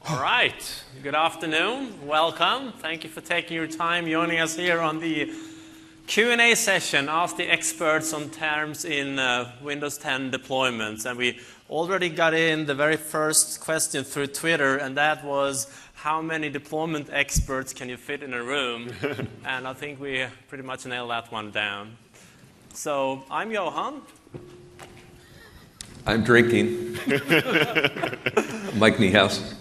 All right. Good afternoon. Welcome. Thank you for taking your time joining us here on the Q&A session. Ask the experts on terms in Windows 10 deployments. And we already got in the very first question through Twitter, and that was, how many deployment experts can you fit in a room? And I think we pretty much nailed that one down. So I'm Johan. I'm drinking. Mike Niehaus.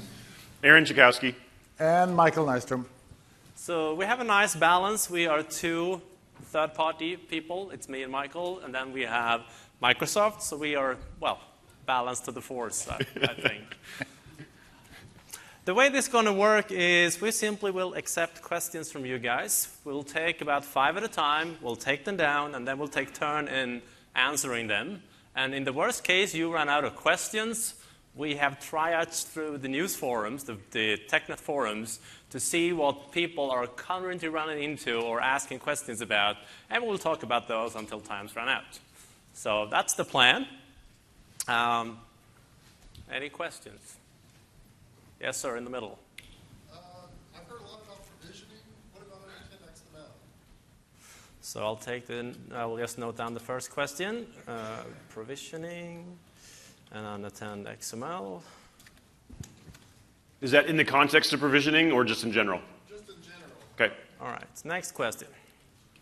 Aaron Chakowski. And Michael Nystrom. So we have a nice balance. We are two third-party people. It's me and Michael. And then we have Microsoft. So we are, well, balanced to the force, I think. The way this is going to work is we simply will accept questions from you guys. We'll take about 5 at a time. We'll take them down, and then we'll take turn in answering them. And in the worst case, you run out of questions. We have tryouts through the news forums, the TechNet forums, to see what people are currently running into or asking questions about, and we'll talk about those until time's run out. So that's the plan. Any questions? Yes, sir, in the middle. I've heard a lot about provisioning. What about N10 XML? So I will just note down the first question. Provisioning. And N10 XML. Is that in the context of provisioning or just in general? Just in general. Okay. All right. Next question.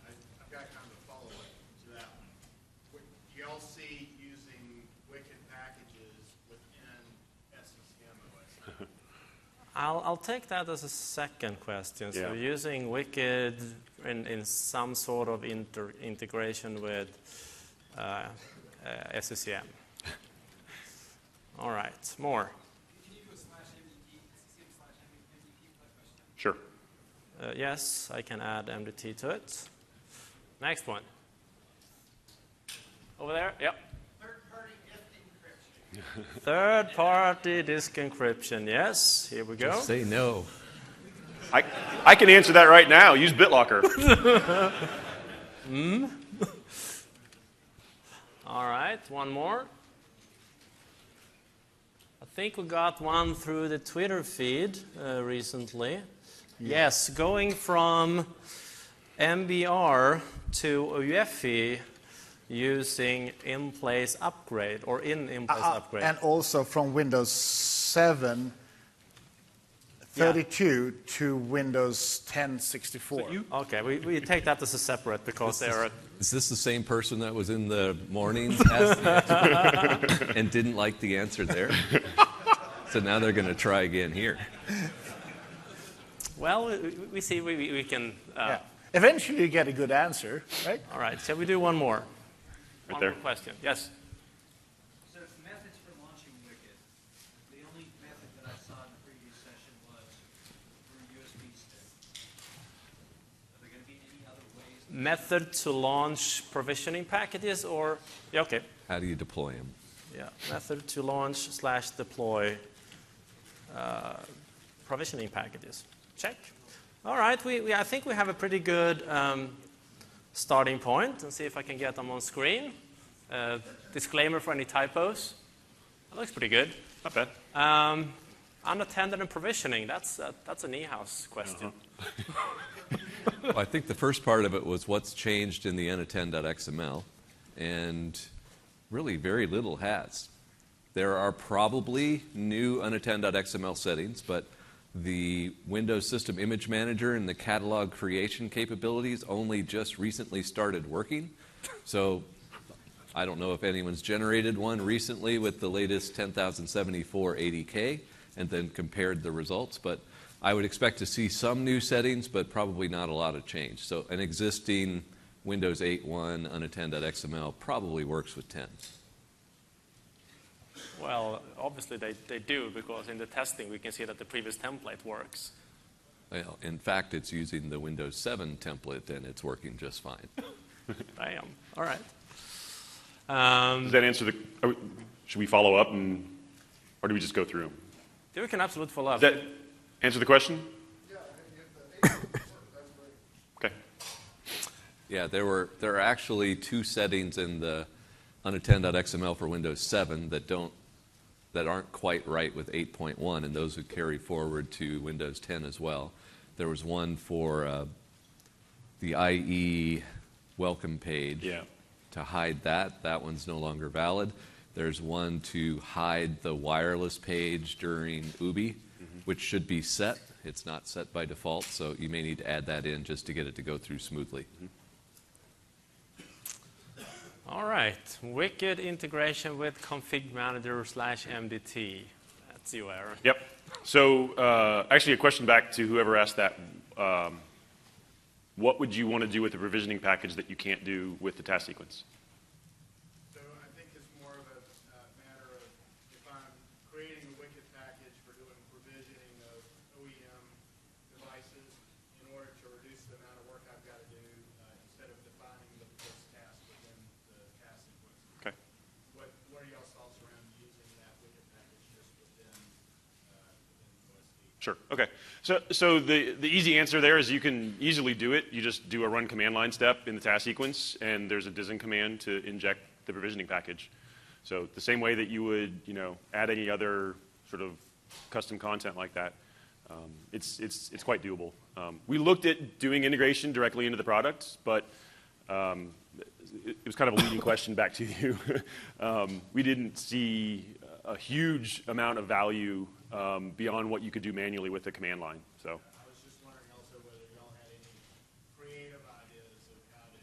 I've got kind of a follow-up to that one. Do you all see using Wicked packages within SCCM OS? I'll take that as a second question. So Yeah. using Wicked in some sort of integration with SCCM. All right, more. Can you do a /MDT, SCCM/MDT question? Sure. Yes, I can add MDT to it. Next one. Over there, yep. Third-party disk encryption. Third-party disk encryption, yes. Here we go. Just say no. I can answer that right now. Use BitLocker. All right, one more. I think we got one through the Twitter feed recently. Yes, going from MBR to UEFI using in-place upgrade or in-place upgrade. And also from Windows 7 32 to Windows 10 64. Okay, we take that as a separate because they are... Is this the same person that was in the mornings and didn't like the answer there? So now they're going to try again here. Well, we see we can... Yeah. Eventually you get a good answer, right? All right, shall we do one more? Right One there. more question. Yes? So methods for launching Wicked. The only method that I saw in the previous session was through USB stick. Are there going to be any other ways? Method to launch provisioning packages or... Yeah, okay. How do you deploy them? Yeah, method to launch / deploy provisioning packages. Check. All right, I think we have a pretty good starting point. Let's see if I can get them on screen. Disclaimer for any typos. That looks pretty good. Not bad. Unattended and provisioning, that's a Niehaus question. Well, I think the first part of it was what's changed in the unattend.xml, and really very little has. There are probably new unattend.xml settings, but the Windows System Image Manager and the catalog creation capabilities only just recently started working. So I don't know if anyone's generated one recently with the latest 10,074 80K and then compared the results, but I would expect to see some new settings, but probably not a lot of change. So an existing Windows 8.1 unattend.xml probably works with 10. Well, obviously they do, because in the testing we can see that the previous template works. Well, in fact, it's using the Windows 7 template, and it's working just fine. Damn. All right. Does that answer the... Should we follow up, or do we just go through them? We can absolutely follow up. Does that answer the question? Yeah, if the 8 work, that's great. Okay. Yeah, there are actually two settings in the unattend.xml for Windows 7 that don't that aren't quite right with 8.1, and those would carry forward to Windows 10 as well. There was one for the IE welcome page Yeah. to hide that. That one's no longer valid. There's one to hide the wireless page during UBI, which should be set. It's not set by default, so you may need to add that in just to get it to go through smoothly. All right, Wicked integration with Config Manager / MDT. That's you, Aaron. Yep. So actually a question back to whoever asked that. What would you want to do with the provisioning package that you can't do with the task sequence? So I think it's more of a matter of if I'm creating a Wicked package for doing provisioning of OEM devices in order to reduce the amount of work I've got to do instead of defining this task within the task sequence. Okay. What are y'all's thoughts around using that Wicked package just within OSD? Sure. Okay. So the easy answer there is you can easily do it. You just do a run command line step in the task sequence, and there's a DISM command to inject the provisioning package. So the same way that you would, add any other sort of custom content like that, it's quite doable. We looked at doing integration directly into the product, but it was kind of a leading question back to you. We didn't see a huge amount of value beyond what you could do manually with the command line. So. I was just wondering also whether y'all had any creative ideas of how to,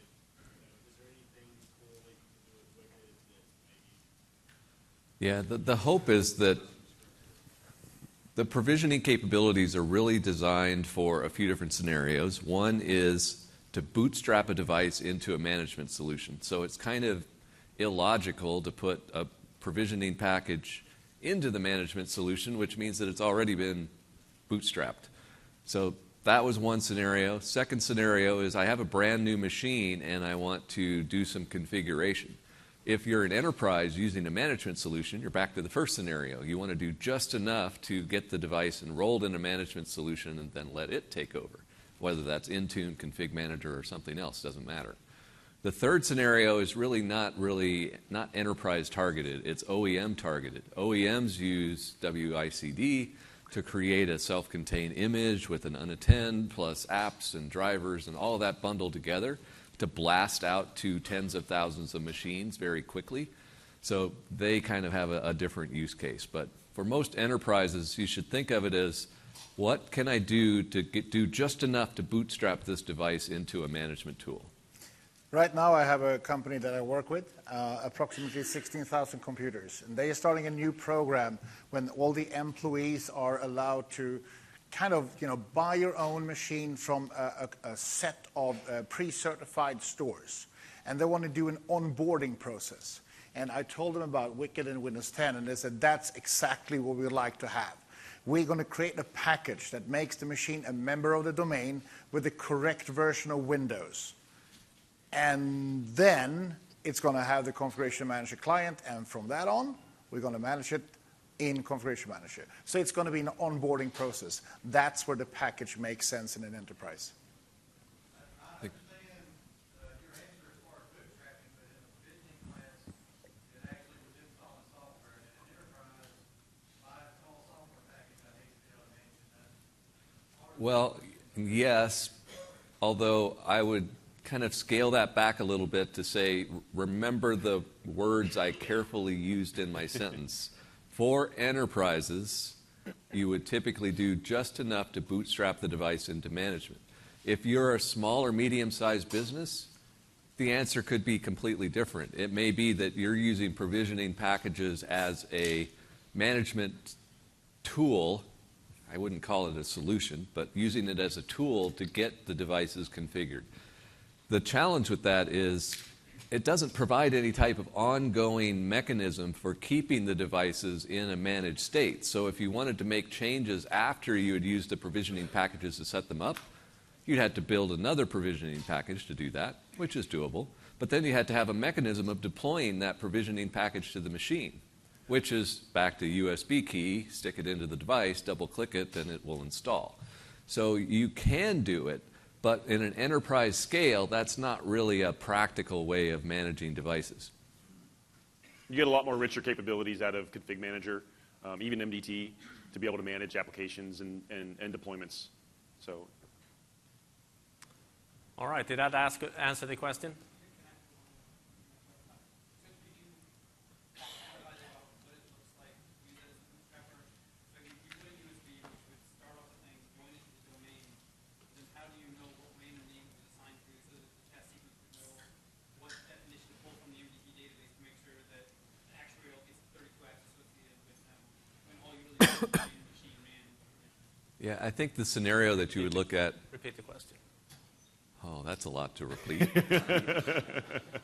is there anything cool that you can do with Wicked that maybe? Yeah, the hope is that the provisioning capabilities are really designed for a few different scenarios. One is to bootstrap a device into a management solution. So it's kind of illogical to put a provisioning package into the management solution, which means that it's already been bootstrapped. So that was one scenario. Second scenario is I have a brand new machine and I want to do some configuration. If you're an enterprise using a management solution, you're back to the first scenario. You want to do just enough to get the device enrolled in a management solution and then let it take over. Whether that's Intune, Config Manager, or something else, doesn't matter. The third scenario is really not enterprise targeted, it's OEM targeted. OEMs use WICD to create a self-contained image with an unattend plus apps and drivers and all of that bundled together to blast out to tens of thousands of machines very quickly. So they kind of have a different use case. But for most enterprises, you should think of it as, what can I do to do just enough to bootstrap this device into a management tool? Right now, I have a company that I work with, approximately 16,000 computers. And they are starting a new program when all the employees are allowed to kind of, buy your own machine from a set of pre-certified stores. And they want to do an onboarding process. And I told them about Wicked and Windows 10, and they said, that's exactly what we'd like to have. We're going to create a package that makes the machine a member of the domain with the correct version of Windows. And then it's going to have the Configuration Manager client, and from that on, we're going to manage it in Configuration Manager. So it's going to be an onboarding process. That's where the package makes sense in an enterprise. I understand your answer as far as bootstrapping, but in a provisioning class, it actually was installing software, and in an enterprise, by install software package, I hate to be able to manage that. Well, yes, although I would kind of scale that back a little bit to say, remember the words I carefully used in my sentence. For enterprises, you would typically do just enough to bootstrap the device into management. If you're a small or medium-sized business, the answer could be completely different. It may be that you're using provisioning packages as a management tool. I wouldn't call it a solution, but using it as a tool to get the devices configured. The challenge with that is it doesn't provide any type of ongoing mechanism for keeping the devices in a managed state. So if you wanted to make changes after you had used the provisioning packages to set them up, you'd have to build another provisioning package to do that, which is doable. But then you had to have a mechanism of deploying that provisioning package to the machine, which is back to USB key, stick it into the device, double-click it, and it will install. So you can do it, but in an enterprise scale, that's not really a practical way of managing devices. You get a lot more richer capabilities out of Config Manager. even MDT, to be able to manage applications and deployments. So, All right, did that answer the question? Yeah, I think the scenario that you would look at, Repeat the question. oh, that's a lot to repeat.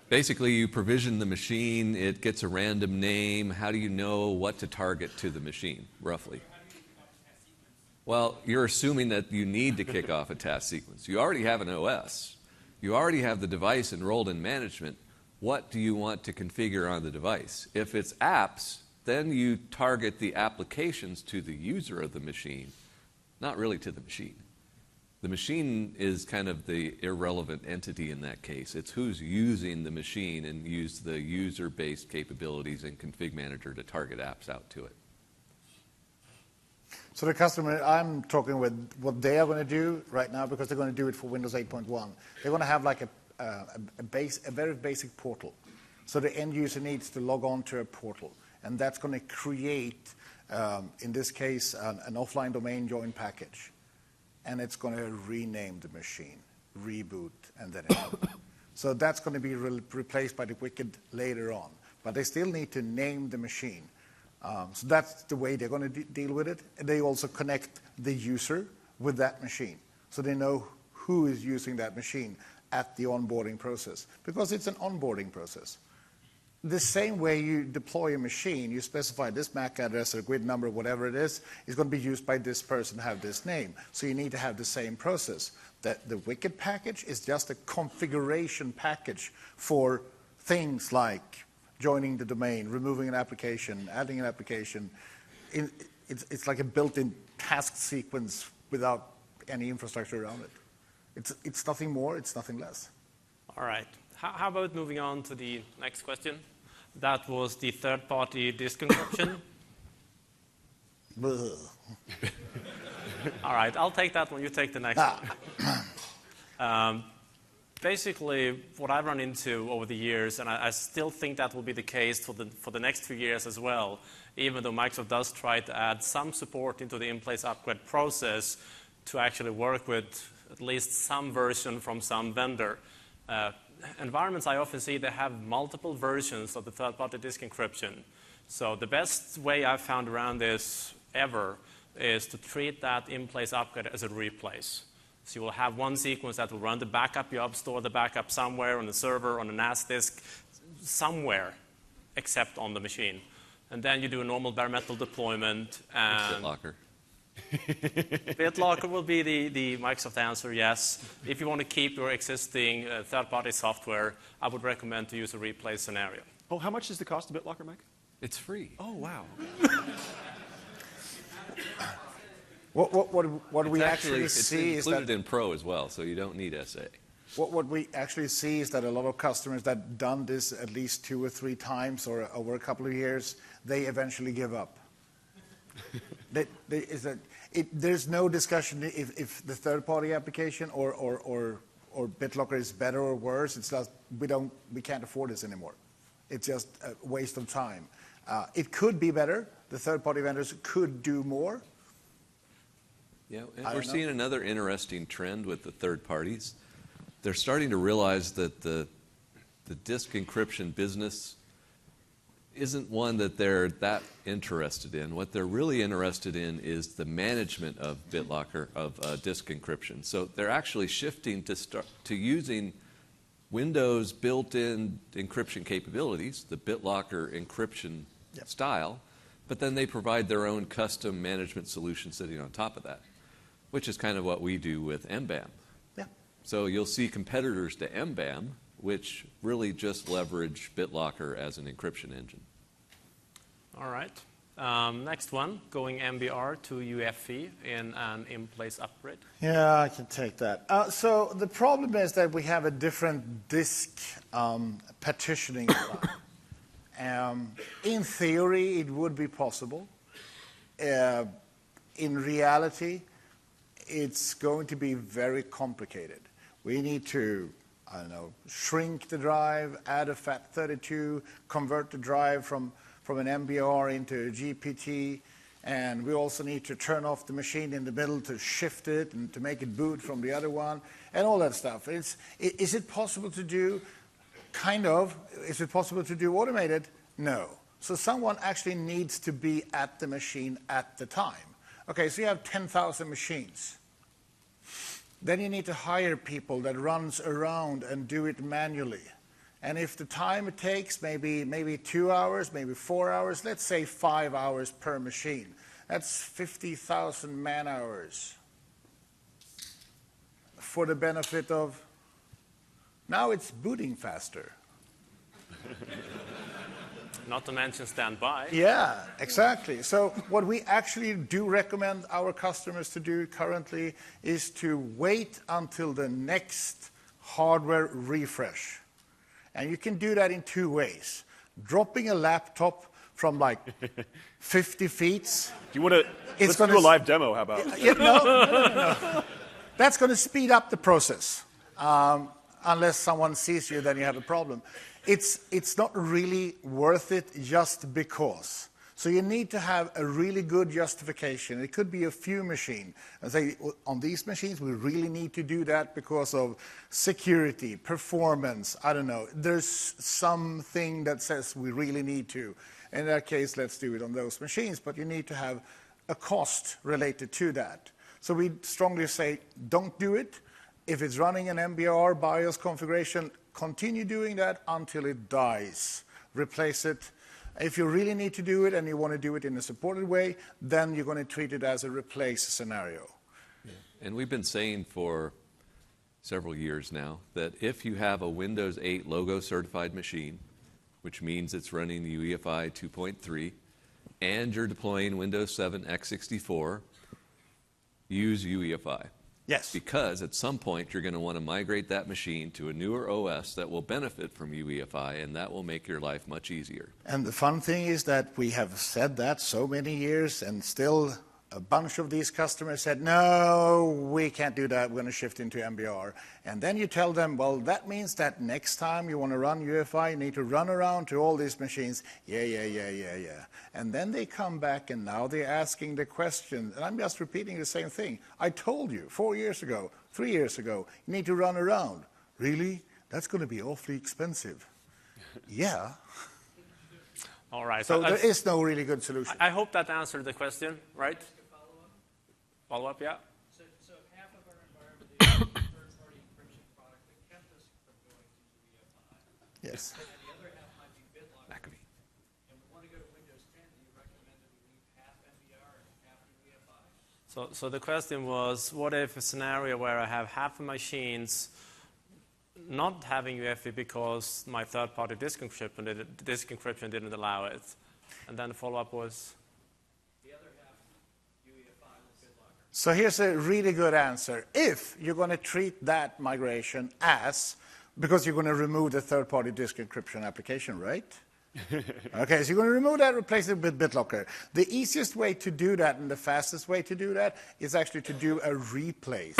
Basically, you provision the machine, it gets a random name. How do you know what to target to the machine, roughly? Well, you're assuming that you need to kick off a task sequence. You already have an OS. You already have the device enrolled in management. What do you want to configure on the device? If it's apps, then you target the applications to the user of the machine, not really to the machine. The machine is kind of the irrelevant entity in that case. It's who's using the machine, and use the user-based capabilities in Config Manager to target apps out to it. So the customer I'm talking with, what they are going to do right now, because they're going to do it for Windows 8.1, they're going to have like a very basic portal. So the end user needs to log on to a portal, and that's going to create, in this case, an offline domain join package. And it's going to rename the machine, reboot, and then so that's going to be replaced by the Wicked later on. But they still need to name the machine. So that's the way they're going to deal with it. And they also connect the user with that machine, so they know who is using that machine at the onboarding process, because it's an onboarding process. The same way you deploy a machine, you specify this MAC address or GUID number, whatever it is going to be used by this person, have this name. So you need to have the same process. That the Wicked package is just a configuration package for things like joining the domain, removing an application, adding an application. It's like a built-in task sequence without any infrastructure around it. It's nothing more, it's nothing less. All right. How about moving on to the next question? That was the third-party disk encryption. All right, I'll take that one. You take the next one. Basically, what I've run into over the years, and I still think that will be the case for the next few years as well, even though Microsoft does try to add some support into the in-place upgrade process to actually work with at least some version from some vendor. Environments I often see, they have multiple versions of the third-party disk encryption. So the best way I've found around this ever is to treat that in-place upgrade as a replace. So you will have one sequence that will run the backup job, store the backup somewhere on the server, on a NAS disk, somewhere except on the machine. And then you do a normal bare metal deployment. And BitLocker. BitLocker will be the Microsoft answer, yes. If you want to keep your existing third-party software, I would recommend to use a replace scenario. oh, how much is the cost of BitLocker, Mike? It's free. Oh, wow. What we actually It's see is that included in Pro as well, so you don't need SA. what we actually see is that a lot of customers that done this at least 2 or 3 times or over a couple of years, they eventually give up. There's no discussion if the third-party application or BitLocker is better or worse. It's just we can't afford this anymore. It's just a waste of time. It could be better. The third-party vendors could do more. Yeah, and we're seeing another interesting trend with the third parties. They're starting to realize that the disk encryption business isn't one that they're that interested in. What they're really interested in is the management of BitLocker, of disk encryption. So they're actually shifting to using Windows built-in encryption capabilities, the BitLocker encryption style, but then they provide their own custom management solution sitting on top of that, which is kind of what we do with MBAM. Yeah. So you'll see competitors to MBAM, which really just leverage BitLocker as an encryption engine. All right. Next one, going MBR to UEFI in an in-place upgrade. Yeah, I can take that. So the problem is that we have a different disk partitioning. In theory, it would be possible. in reality, it's going to be very complicated. We need to, I don't know, shrink the drive, add a FAT32, convert the drive from an MBR into a GPT, and we also need to turn off the machine in the middle to shift it and to make it boot from the other one, and all that stuff. Is it possible to do? Kind of. Is it possible to do automated? No. So someone actually needs to be at the machine at the time. Okay, so you have 10,000 machines. Then you need to hire people that runs around and do it manually. And if the time it takes, maybe 2 hours, maybe 4 hours, let's say 5 hours per machine. That's 50,000 man hours for the benefit of, now it's booting faster. Not to mention standby. Yeah, exactly. So what we actually do recommend our customers to do currently is to wait until the next hardware refresh. And you can do that in 2 ways. Dropping a laptop from like 50 feet. Do you want to, let's do a live demo, how about? No. That's going to speed up the process. Unless someone sees you, then you have a problem. It's not really worth it just because. So you need to have a really good justification. It could be a few machines. And say, on these machines, we really need to do that because of security, performance, I don't know. There's something that says we really need to. In that case, let's do it on those machines. But you need to have a cost related to that. So we strongly say, don't do it. If it's running an MBR BIOS configuration, continue doing that until it dies. Replace it. If you really need to do it and you want to do it in a supported way, then you're going to treat it as a replace scenario. Yeah. And we've been saying for several years now that if you have a Windows 8 logo certified machine, which means it's running the UEFI 2.3, and you're deploying Windows 7 x64, use UEFI. Yes. Because at some point you're going to want to migrate that machine to a newer OS that will benefit from UEFI, and that will make your life much easier. And the fun thing is that we have said that so many years, and still a bunch of these customers said, no, we can't do that, we're going to shift into MBR. And then you tell them, well, that means that next time you want to run UEFI, you need to run around to all these machines. Yeah. And then they come back, and now they're asking the question, and I'm just repeating the same thing. I told you 4 years ago, 3 years ago, you need to run around. Really? That's going to be awfully expensive. Yeah. All right. So there is no really good solution. I hope that answered the question, right? Follow-up, yeah. So half of our environment is a third-party encryption product that kept us from going to UEFI. Yes. And the other half might be BitLocker. McAfee. And we want to go to Windows 10. Do you recommend that we leave half MBR and half UEFI? So the question was, what if a scenario where I have half of machines not having UEFI because my third-party disk encryption didn't allow it? And then the follow-up was? The other half, UEFI with BitLocker. So here's a really good answer. If you're going to treat that migration as, because you're going to remove the third-party disk encryption application, right? Okay, so you're going to remove that, replace it with BitLocker. The easiest way to do that and the fastest way to do that is actually to do a replace.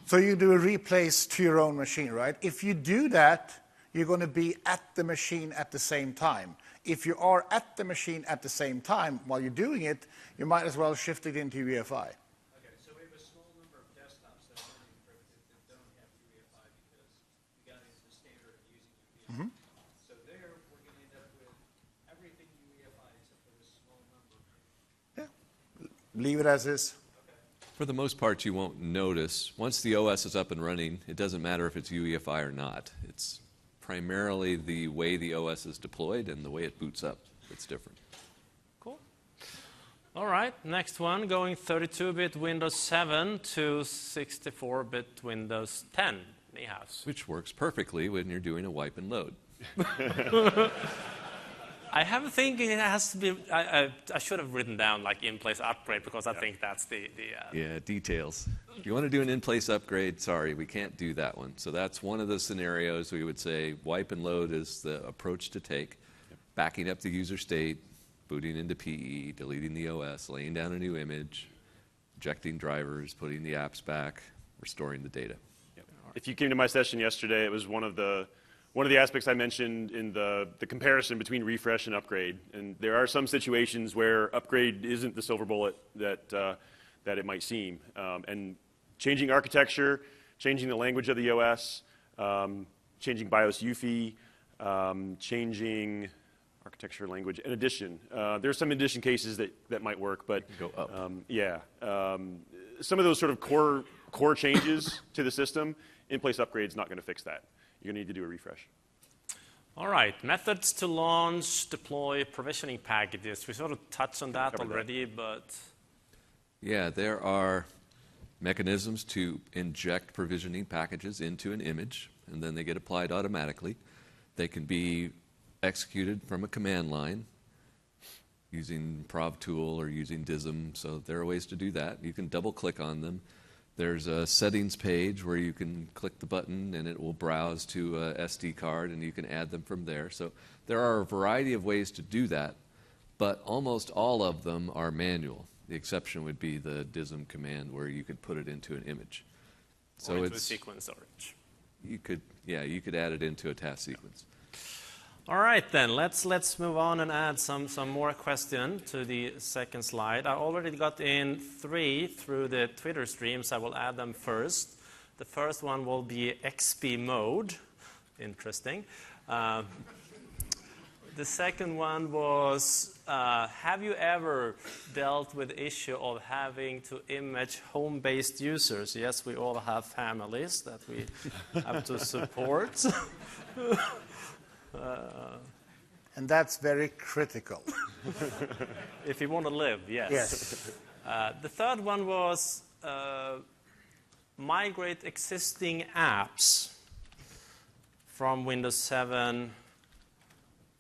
So you do a replace to your own machine, right? If you do that, you're going to be at the machine at the same time. If you are at the machine at the same time while you're doing it, you might as well shift it into UEFI. Okay, so we have a small number of desktops that are encrypted that don't have UEFI because we got into the standard of using UEFI. So there, we're going to end up with everything UEFI except for this small number. Yeah, leave it as is. For the most part, you won't notice. Once the OS is up and running, it doesn't matter if it's UEFI or not. It's primarily the way the OS is deployed and the way it boots up that's different. Cool. All right, next one, going 32-bit Windows 7 to 64-bit Windows 10. Nihas. Which works perfectly when you're doing a wipe and load. I have a thinking it has to be, I should have written down like in-place upgrade because I think that's the Yeah, details. If you want to do an in-place upgrade, sorry, we can't do that one. So that's one of the scenarios we would say wipe and load is the approach to take. Backing up the user state, booting into PE, deleting the OS, laying down a new image, ejecting drivers, putting the apps back, restoring the data. If you came to my session yesterday, it was one of the aspects I mentioned in the comparison between refresh and upgrade. And there are some situations where upgrade isn't the silver bullet that it might seem. And changing architecture, changing the language of the OS, changing BIOS UEFI, changing architecture language and addition. There's some addition cases that might work, but Go up. some of those sort of core changes to the system, in-place upgrade is not going to fix that. You're going to need to do a refresh. All right, methods to launch, deploy, provisioning packages. We sort of touched on that Covered that. already, but Yeah, there are mechanisms to inject provisioning packages into an image, and then they get applied automatically. They can be executed from a command line using ProvTool or using DISM, so there are ways to do that. You can double-click on them. There's a settings page where you can click the button and it will browse to a SD card and you can add them from there. So there are a variety of ways to do that, but almost all of them are manual. The exception would be the DISM command where you could put it into an image. So or into a it's sequence storage. you could add it into a task sequence. All right, then let's move on and add some more question to the second slide. I already got in 3 through the Twitter streams. I will add them first. The first one will be XP mode. Interesting. The second one was, have you ever dealt with the issue of having to image home-based users? Yes, we all have families that we have to support. And that's very critical. If you want to live, yes. Yes. The third one was migrate existing apps from Windows 7,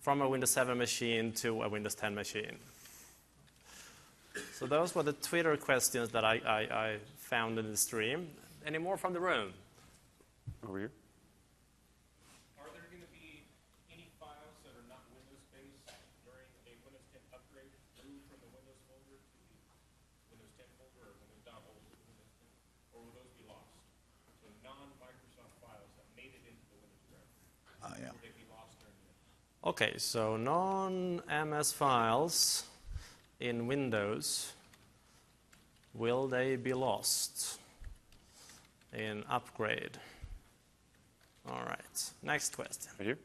from a Windows 7 machine to a Windows 10 machine. So those were the Twitter questions that I found in the stream. Any more from the room? Over here. Are there going to be any files that are not Windows-based during a Windows 10 upgrade through from the Windows folder to the Windows 10 folder or Windows.old to Windows 10? Or will those be lost? So non-Microsoft files that made it into the Windows drive, Yeah. will they be lost during the Okay, so non-MS files in Windows, will they be lost in upgrade? All right, next question. Right here.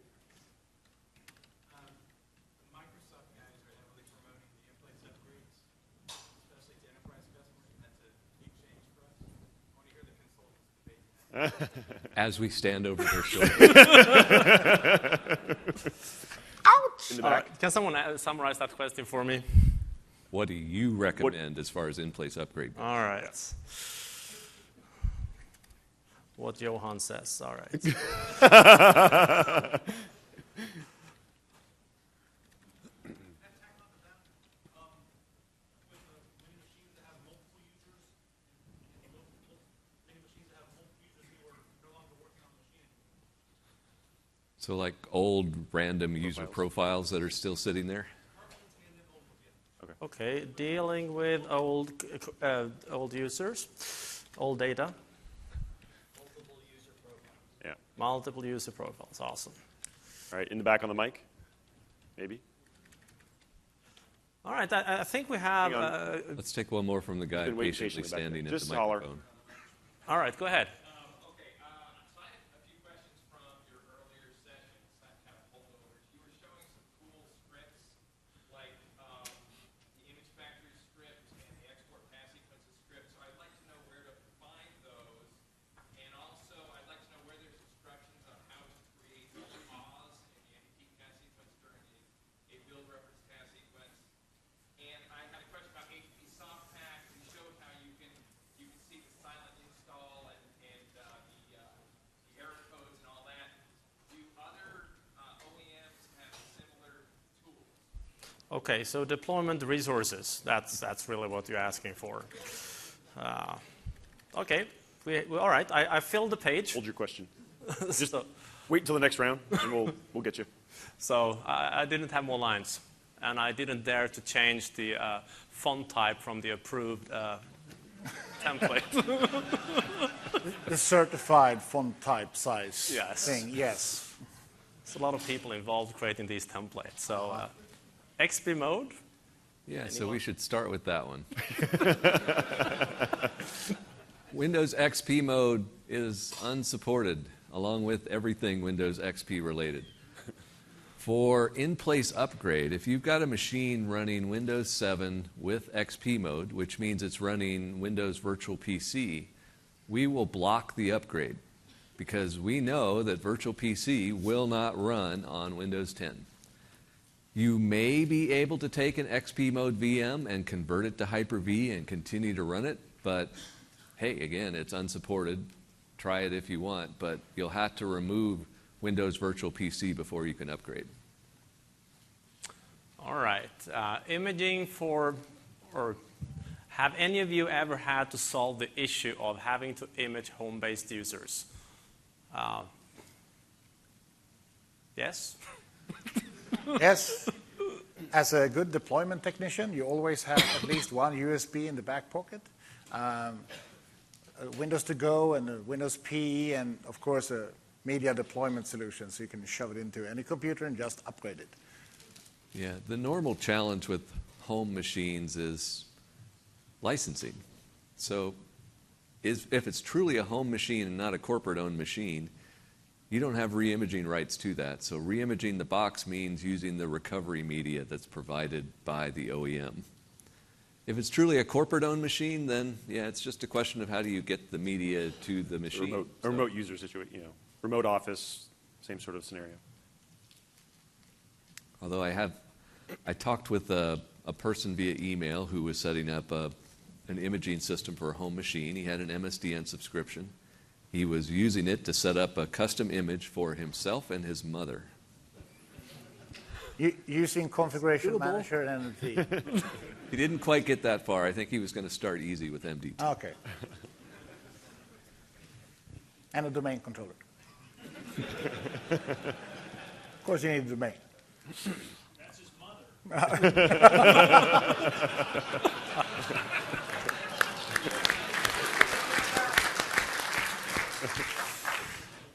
The Microsoft guys are heavily promoting the in-place upgrades, especially to enterprise customers, and that's a big change for us. I want to hear the consultants debate that. As we stand over their shoulder. In the All back. right, can someone summarize that question for me? What do you recommend as far as in-place upgrade? All right. What Johan says, all right. So like old random user profiles that are still sitting there? Okay, dealing with old users, old data, Yeah. multiple user profiles, awesome. All right. In the back on the mic. Maybe. All right, I think we have, Hang on. Let's take one more from the guy Been waiting patiently patiently back standing there. at Just the holler. microphone. all right, go ahead. Okay, so I have a few questions from your earlier sessions, that kind of holdovers. You were showing some cool scripts, like the image factory script and the export path sequences script. So I'd like to know where to find those, and also I'd like to know where there's instructions on how to create a pause in the anti-cheat path sequence during a build reference path sequence. And I had a question about HTTP SoftPack. You showed how you can see the silent install and the error codes and all that. Do other OEMs have similar tools? Okay, so deployment resources, that's really what you're asking for. Okay, all right, I filled the page. Hold your question. so Wait until the next round, and we'll get you. so I didn't have more lines. and I didn't dare to change the font type from the approved template. The certified font type size Yes. thing, yes. There's a lot of people involved creating these templates. So XP mode, Yeah, so we should start with that one. Windows XP mode is unsupported, along with everything Windows XP related. For in-place upgrade, if you've got a machine running Windows 7 with XP mode, which means it's running Windows Virtual PC, we will block the upgrade because we know that Virtual PC will not run on Windows 10. You may be able to take an XP mode VM and convert it to Hyper-V and continue to run it, but hey, again, it's unsupported. Try it if you want, but you'll have to remove Windows Virtual PC before you can upgrade. all right. Imaging for, or have any of you ever had to solve the issue of having to image home-based users? Yes? Yes. As a good deployment technician, you always have at least one USB in the back pocket. Windows to go and a Windows PE, and of course a media deployment solution, so you can shove it into any computer and just upgrade it. Yeah, the normal challenge with home machines is licensing. So if it's truly a home machine and not a corporate-owned machine, you don't have re-imaging rights to that. So re-imaging the box means using the recovery media that's provided by the OEM. If it's truly a corporate-owned machine, then yeah, it's just a question of how do you get the media to the machine. Remote user situation, remote office, same sort of scenario. Although I talked with a person via email who was setting up an imaging system for a home machine. He had an MSDN subscription. He was using it to set up a custom image for himself and his mother. Using Configuration Manager and MDT. He didn't quite get that far. I think he was going to start easy with MDT. Okay. And a domain controller. Of course, you need a domain. That's his mother.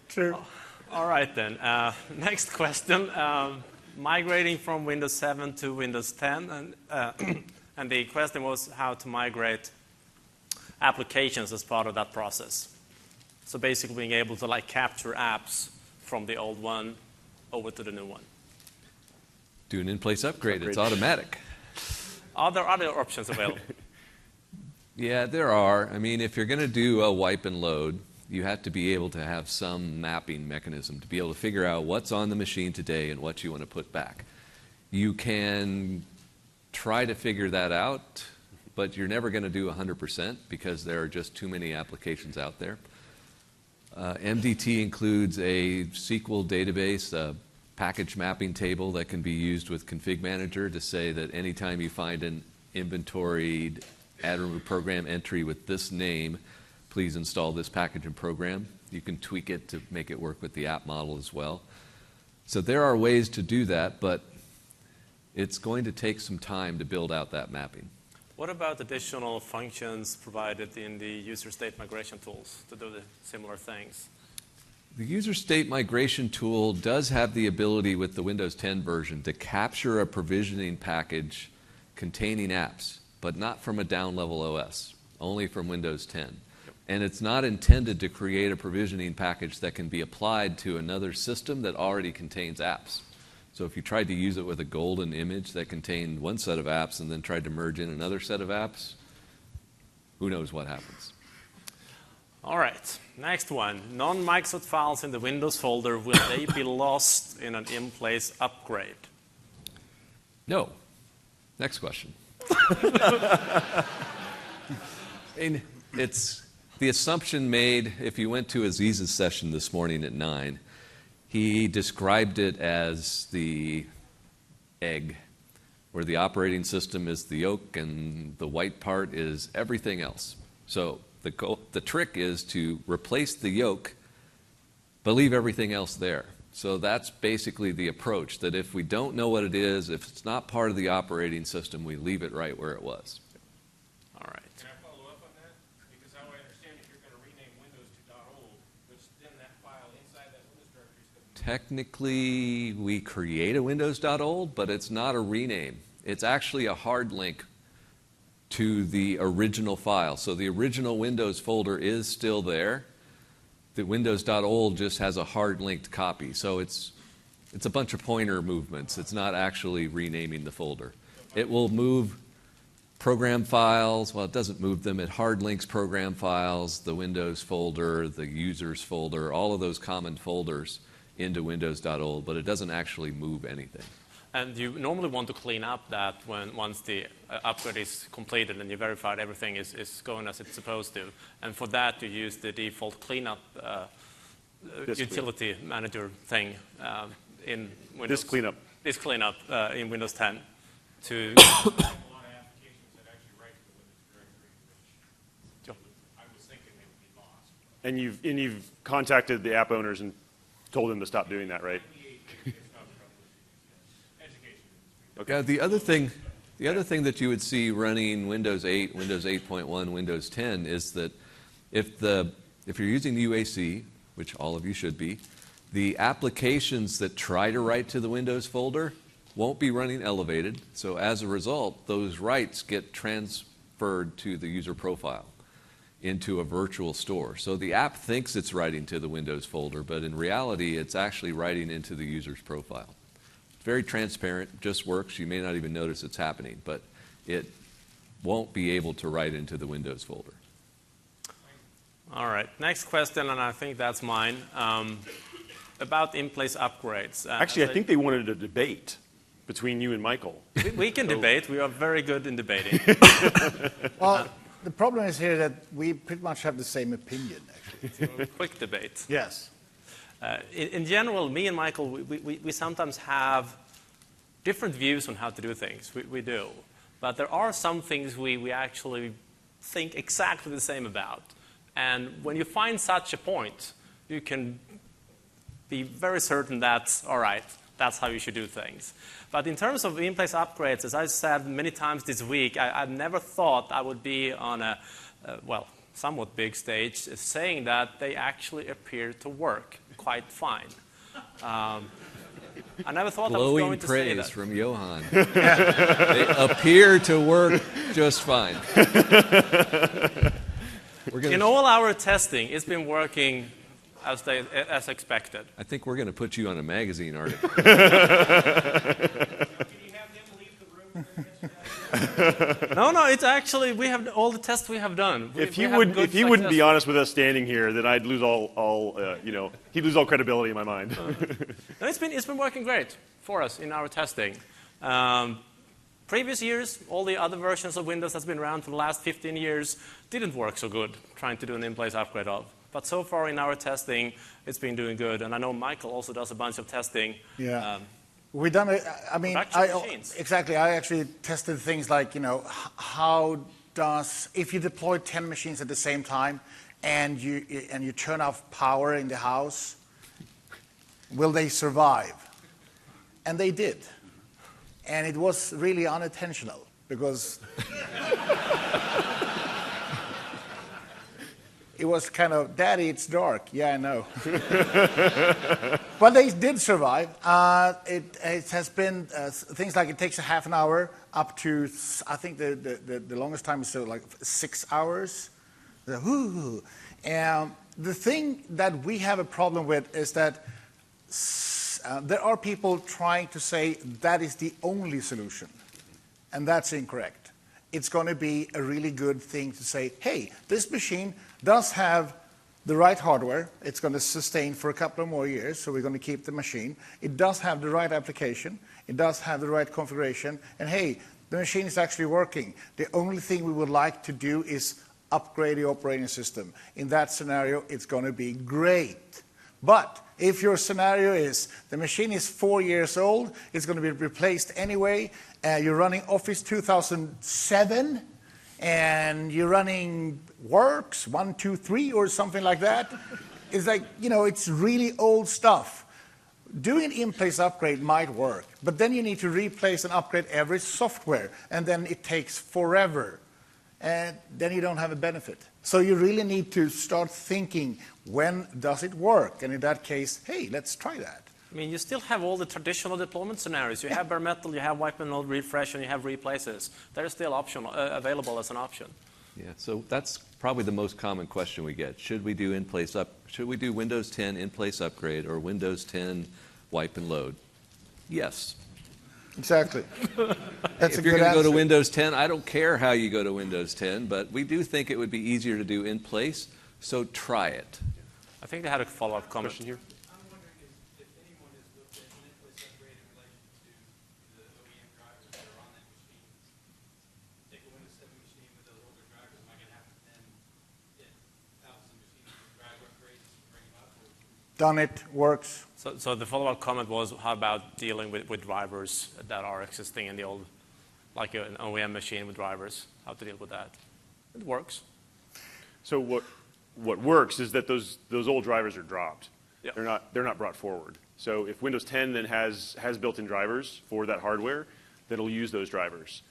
True. All right then. Next question. Migrating from Windows 7 to Windows 10, and the question was how to migrate applications as part of that process. So basically being able to capture apps from the old one over to the new one. Do an in-place upgrade. It's automatic. Are there other options available? Yeah, there are. I mean, if you're going to do a wipe and load, you have to be able to have some mapping mechanism to be able to figure out what's on the machine today and what you want to put back. You can try to figure that out, but you're never going to do 100% because there are just too many applications out there. MDT includes a SQL database, a package mapping table that can be used with Config Manager to say that anytime you find an inventoried add remove program entry with this name, please install this package and program. You can tweak it to make it work with the app model as well. So there are ways to do that, but it's going to take some time to build out that mapping. What about additional functions provided in the user state migration tools to do the similar things? The user state migration tool does have the ability with the Windows 10 version to capture a provisioning package containing apps, but not from a down-level OS, only from Windows 10. And it's not intended to create a provisioning package that can be applied to another system that already contains apps. So if you tried to use it with a golden image that contained one set of apps and then tried to merge in another set of apps, who knows what happens. All right, next one. Non-Microsoft files in the Windows folder, will they be lost in an in-place upgrade? No. Next question. And it's the assumption made, if you went to Aziz's session this morning at 9, he described it as the egg, where the operating system is the yolk and the white part is everything else. So the trick is to replace the yolk, but leave everything else there. So that's basically the approach, that if we don't know what it is, if it's not part of the operating system, we leave it right where it was. All right. Can I follow up on that? Because how I understand it, you're going to rename Windows to .old, which then that file inside that Windows directory is going to be... Technically, we create a Windows.old, but it's not a rename. It's actually a hard link to the original file. So the original Windows folder is still there. The Windows.old just has a hard linked copy. So it's a bunch of pointer movements. It's not actually renaming the folder. It will move program files. Well, it doesn't move them. It hard links program files, the Windows folder, the users folder, all of those common folders into Windows.old, but it doesn't actually move anything. And you normally want to clean up that once the upgrade is completed and you verified everything is going as it's supposed to. And for that, you use the default cleanup utility manager thing in Windows. This cleanup in Windows 10 to... A lot of applications that actually write to the Windows directory, which I was thinking they would be lost. And you've contacted the app owners and told them to stop doing that, right? Okay. The other thing that you would see running Windows 8, Windows 8.1, Windows 10 is that if you're using UAC, which all of you should be, the applications that try to write to the Windows folder won't be running elevated. So as a result, those writes get transferred to the user profile into a virtual store. So the app thinks it's writing to the Windows folder, but in reality, it's actually writing into the user's profile. Very transparent, just works. You may not even notice it's happening, but it won't be able to write into the Windows folder. All right. Next question, and I think that's mine, about in-place upgrades. Actually, I think they wanted a debate between you and Michael. We can debate. We are very good in debating. Well, the problem is here that we pretty much have the same opinion, actually. Quick debate. Yes. In general, me and Michael, we sometimes have different views on how to do things. We do. But there are some things we actually think exactly the same about. And when you find such a point, you can be very certain that's all right. That's how you should do things. But in terms of in-place upgrades, as I said many times this week, I never thought I would be on a, somewhat big stage saying that they actually appear to work quite fine. I never thought I was going to say that. Glowing praise from Johan. They appear to work just fine. In all our testing, it's been working as expected. I think we're going to put you on a magazine article. Can you have them leave the room? No, it's actually, we have all the tests we have done. If he wouldn't be honest with us standing here, then I'd lose he'd lose all credibility in my mind. No, it's been working great for us in our testing. Previous years, all the other versions of Windows that's been around for the last 15 years didn't work so good trying to do an in-place upgrade of. But so far in our testing, it's been doing good. And I know Michael also does a bunch of testing. Yeah. We've done it. I mean, exactly. I actually tested things like, how does, if you deploy 10 machines at the same time and you turn off power in the house, will they survive? And they did. And it was really unintentional because it was kind of, Daddy, it's dark. Yeah, I know. But they did survive. It has been things like it takes a half an hour up to, I think the longest time is like 6 hours. And the thing that we have a problem with is that there are people trying to say that is the only solution. And that's incorrect. It's going to be a really good thing to say, hey, this machine does have the right hardware. It's going to sustain for a couple of more years, so we're going to keep the machine. It does have the right application. It does have the right configuration. And hey, the machine is actually working. The only thing we would like to do is upgrade the operating system. In that scenario, it's going to be great. But if your scenario is the machine is 4 years old, it's going to be replaced anyway, you're running Office 2007, and you're running Works 1, 2, 3 or something like that, it's like, it's really old stuff. doing an in-place upgrade might work, but then you need to replace and upgrade every software, and then it takes forever. And then you don't have a benefit. So you really need to start thinking, when does it work? And in that case, hey, let's try that. I mean, you still have all the traditional deployment scenarios. You have bare metal, you have wipe and load refresh, and you have replaces. They're still available as an option. Yeah, so that's probably the most common question we get. Should we do Windows 10 in-place upgrade or Windows 10 wipe and load? Yes. Exactly. That's If a you're good going to go to answer. Windows 10, I don't care how you go to Windows 10, but we do think it would be easier to do in place, so try it. I think they had a follow-up comment. Question here? I'm wondering if anyone has looked at an in-place upgrade in relation to the OEM drivers that are on that machine. Take a Windows 7 machine with those older drivers, am I going to have to then get thousands of machines with driver upgrades to bring them up? Done it, works. So the follow-up comment was, how about dealing with drivers that are existing in the old, like an OEM machine with drivers, how to deal with that? It works. So what works is that those old drivers are dropped. Yeah. They're not brought forward. So if Windows 10 then has built-in drivers for that hardware, then it'll use those drivers.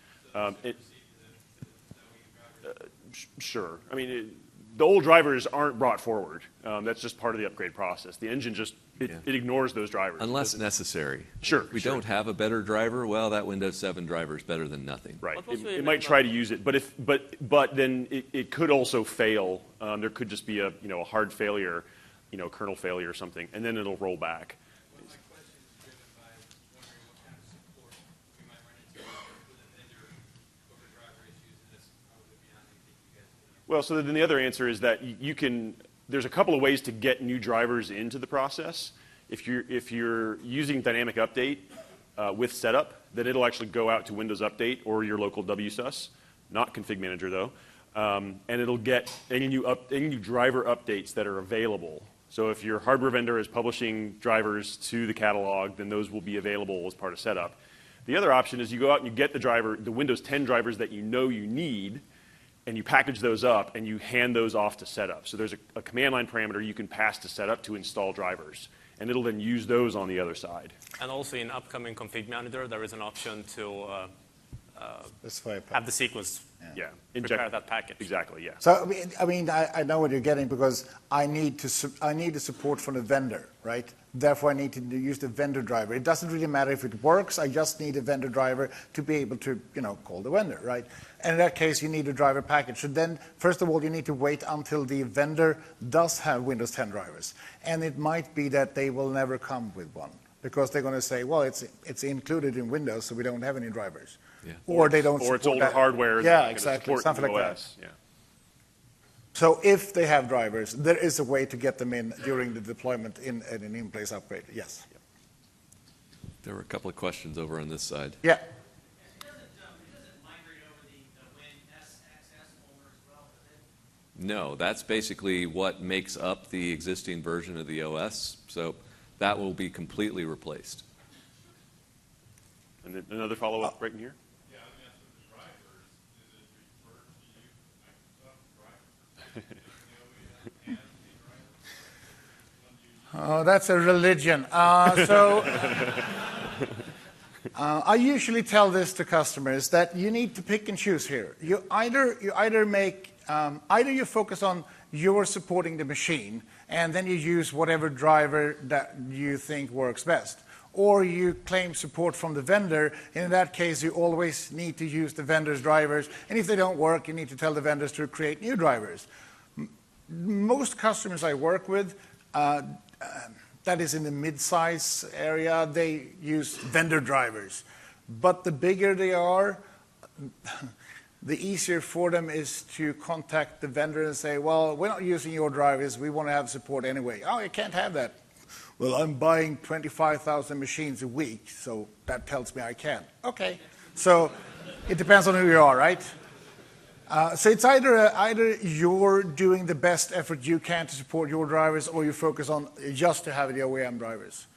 Sure. I mean, the old drivers aren't brought forward. That's just part of the upgrade process. The engine just it ignores those drivers. Unless necessary. Sure, If we sure. don't have a better driver, well, that Windows 7 driver is better than nothing. Right. What was It the- might try to use it, but then it could also fail. There could just be a hard failure, kernel failure or something, and then it'll roll back. My question is driven by wondering what kind of support we might run into with a vendor over driver issues, and that's probably beyond anything you guys can do. Well, so then the other answer is that there's a couple of ways to get new drivers into the process. If you're using dynamic update with setup, then it'll actually go out to Windows Update or your local WSUS, not Config Manager though, and it'll get any new driver updates that are available. So if your hardware vendor is publishing drivers to the catalog, then those will be available as part of setup. The other option is you go out and you get the Windows 10 drivers that you know you need, and you package those up and you hand those off to setup. So there's a command line parameter you can pass to setup to install drivers, and it'll then use those on the other side. And also in upcoming config manager, there is an option to That's why have the sequence Yeah, prepare that package. Exactly, yeah. So, I know what you're getting, because I need the support from the vendor, right? Therefore, I need to use the vendor driver. It doesn't really matter if it works. I just need a vendor driver to be able to, call the vendor, right? And in that case, you need a driver package. So then, first of all, you need to wait until the vendor does have Windows 10 drivers. And it might be that they will never come with one, because they're going to say, well, it's included in Windows, so we don't have any drivers. Yeah. Or they don't Or it's support older that. hardware. Yeah, that exactly. support Something like that. OS. Yeah. So if they have drivers, there is a way to get them in during the deployment in an in-place upgrade, yes. There were a couple of questions over on this side. Yeah. It doesn't migrate over the WinSXS folder as well, does it? No, that's basically what makes up the existing version of the OS, so that will be completely replaced. And then another follow-up right in here. Yeah, I mean, for the drivers, is it referred to you, Microsoft drivers? The OEM and the drivers? Oh, that's a religion. I usually tell this to customers, that you need to pick and choose here. You either you focus on you're supporting the machine, and then you use whatever driver that you think works best. Or you claim support from the vendor. In that case, you always need to use the vendor's drivers. And if they don't work, you need to tell the vendors to create new drivers. Most customers I work with, that is in the mid-size area, they use vendor drivers. But the bigger they are, the easier for them is to contact the vendor and say, well, we're not using your drivers, we want to have support anyway. Oh, you can't have that. Well, I'm buying 25,000 machines a week, so that tells me I can. Okay. So it depends on who you are, right? So it's either you're doing the best effort you can to support your drivers, or you focus on just to have the OEM drivers.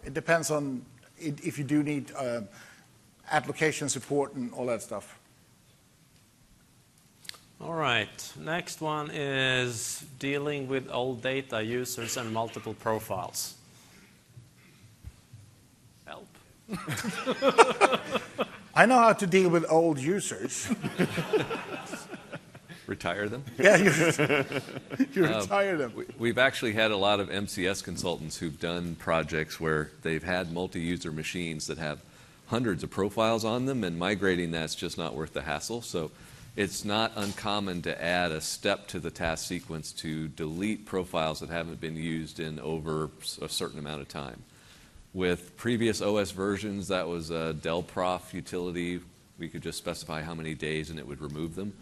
It depends on if you do need application support and all that stuff. All right. Next one is dealing with old data users and multiple profiles. Help. I know how to deal with old users. Retire them? Yeah, you retire them. We've actually had a lot of MCS consultants who've done projects where they've had multi-user machines that have hundreds of profiles on them, and migrating that's just not worth the hassle. So it's not uncommon to add a step to the task sequence to delete profiles that haven't been used in over a certain amount of time. With previous OS versions, that was a delprof utility. We could just specify how many days and it would remove them.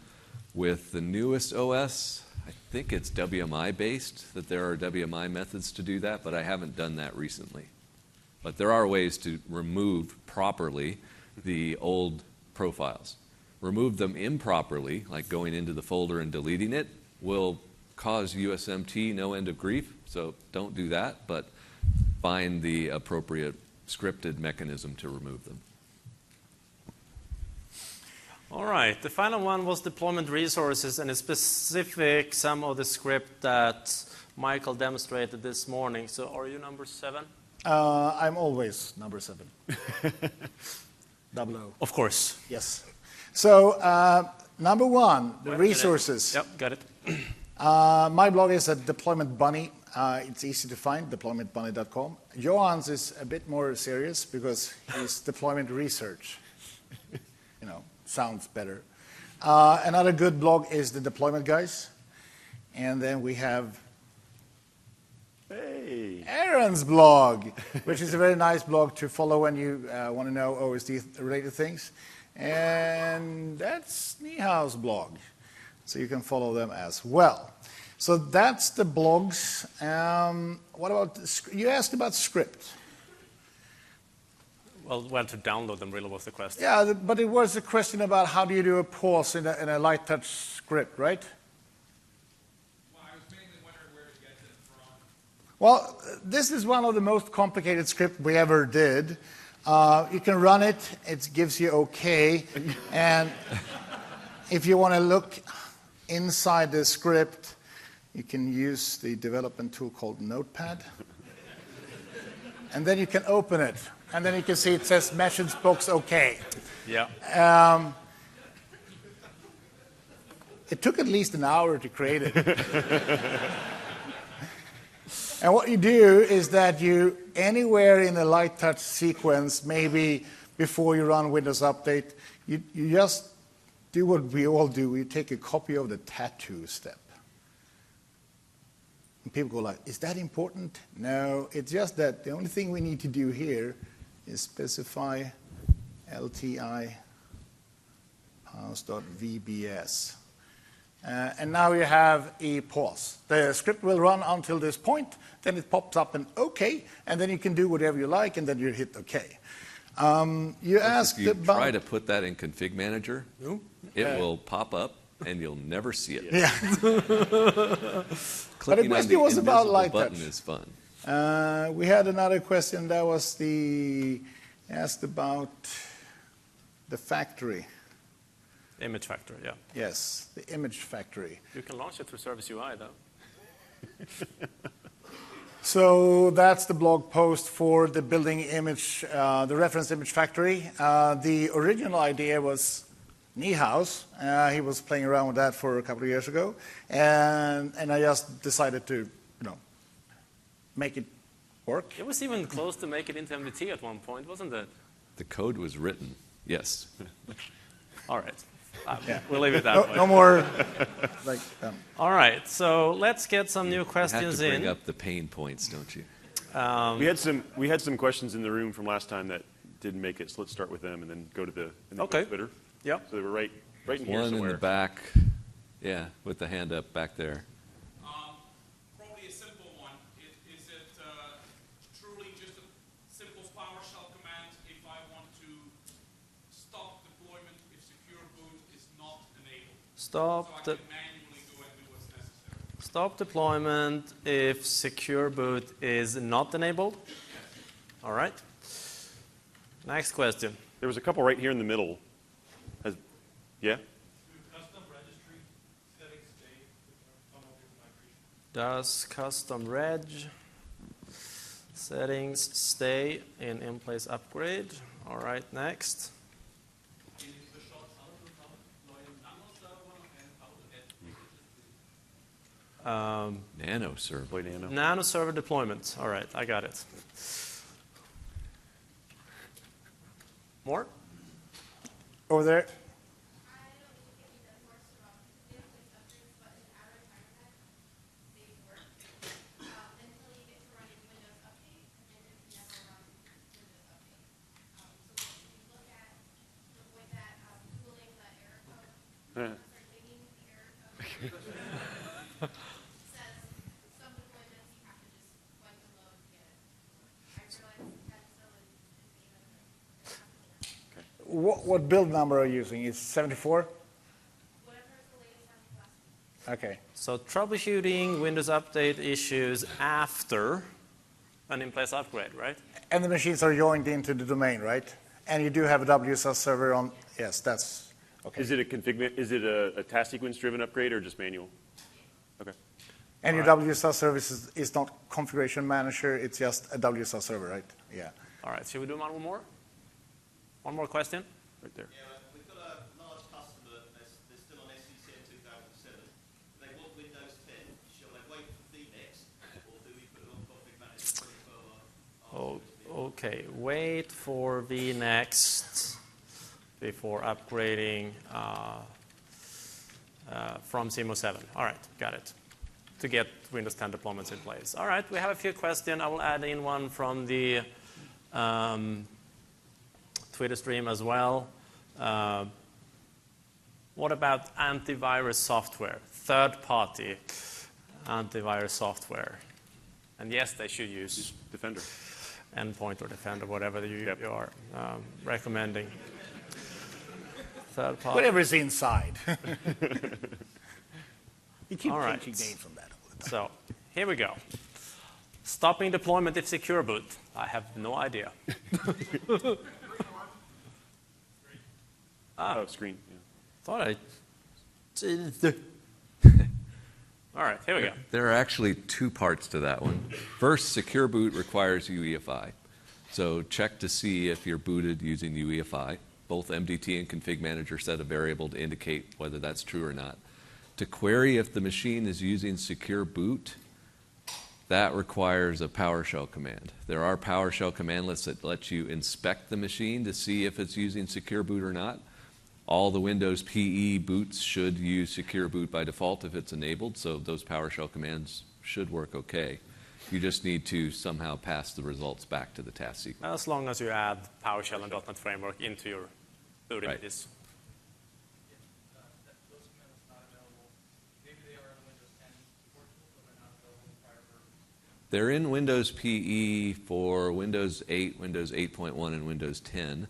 With the newest OS, I think it's WMI based, that there are WMI methods to do that, but I haven't done that recently. But there are ways to remove properly the old profiles. Remove them improperly, like going into the folder and deleting it, will cause USMT no end of grief, so don't do that, but find the appropriate scripted mechanism to remove them. All right, the final one was deployment resources, and in specific, some of the script that Michael demonstrated this morning. So are you number 7? I'm always number 7. 00. Of course. Yes. So number 1, the resources. Yep, got it. My blog is at Deployment Bunny. It's easy to find, deploymentbunny.com. Johan's is a bit more serious because he's deployment research. Sounds better. Another good blog is the Deployment Guys. And then we have Aaron's blog, which is a very nice blog to follow when you want to know OSD-related things. And that's Nihau's blog. So you can follow them as well. So that's the blogs. What about, you asked about script. Well, where to download them really was the question. Yeah, but it was a question about how do you do a pause in a light touch script, right? Well, I was mainly wondering where to get them from. Well, this is one of the most complicated scripts we ever did. You can run it, it gives you OK, and if you want to look inside the script, you can use the development tool called Notepad. And then you can open it, and then you can see it says message box OK. Yeah. It took at least an hour to create it. And what you do is that you, anywhere in a light touch sequence, maybe before you run Windows Update, you just do what we all do. You take a copy of the tattoo step. And people go like, is that important? No, it's just that the only thing we need to do here is specify LTI pause.vbs. And now you have a pause. The script will run until this point, then it pops up an OK, and then you can do whatever you like, and then you hit OK. You asked If you about... try to put that in Config Manager, it will pop up and you'll never see it. Yeah. Clicking on the question was about invisible light button touch. is fun. We had another question that was asked about the factory. Image factory, yeah. Yes, the image factory. You can launch it through Service UI, though. So that's the blog post for the building image, the reference image factory. The original idea was Nihau's. He was playing around with that for a couple of years ago, and I just decided to, make it work. It was even close to make it into MDT at one point, wasn't it? The code was written, yes. All right. Yeah. We'll leave it that way. No more like. All right, so let's get some new You have questions to bring in. up the pain points, don't you? We had some questions in the room from last time that didn't make it, so let's start with them and then go to the Okay. Twitter. Yeah. So they were right in here One somewhere. in the back, yeah, with the hand up back there. Probably a simple one. Is it truly just a simple PowerShell command if I want to stop deployment if secure boot is not enabled? So I can manually go and do what's necessary. Stop deployment if secure boot is not enabled. All right. Next question. There was a couple right here in the middle. Yeah? Custom registry settings stay with some of your migration? Does custom reg Settings, stay in place upgrade. All right, next. Nano server. Deploy Nano. Nano server deployment. All right, I got it. More? Over there. What build number are you using? Is 74? Okay. So troubleshooting Windows Update issues after an in-place upgrade, right? And the machines are joined into the domain, right? And you do have a WSL server on. Yes, that's okay. Is it a config? Is it a task sequence driven upgrade or just manual? Okay. And your WSL service is not configuration manager, it's just a WSL server, right? Yeah. All right, should we do one more? One more question? Right there. Yeah, we've got a large customer that's still on SCCM 2007. They want Windows 10. Shall they wait for VNext, or do we put it on config manager 24 Oh, okay, wait for vNext before upgrading from CMO 7. All right, got it. To get Windows 10 deployments in place. All right, we have a few questions. I will add in one from the Twitter stream as well. What about antivirus software, third-party antivirus software? And yes, they should use Defender. Endpoint or Defender, whatever you are recommending. Third-party. Whatever is inside. You keep All right. changing names on that all the time. So here we go. Stopping deployment if secure boot. I have no idea. Oh, screen. Yeah. Thought I. All right, here we go. There are actually two parts to that one. First, secure boot requires UEFI. So check to see if you're booted using UEFI. Both MDT and Config Manager set a variable to indicate whether that's true or not. To query if the machine is using secure boot, that requires a PowerShell command. There are PowerShell commandlets that let you inspect the machine to see if it's using secure boot or not. All the Windows PE boots should use secure boot by default if it's enabled, so those PowerShell commands should work okay. You just need to somehow pass the results back to the task sequence. As long as you add PowerShell and .NET Framework into your boot Right. images. Those commands not available. Maybe they are in Windows 10 portal, but they're not available in prior versions. They're in Windows PE for Windows 8, Windows 8.1, and Windows 10.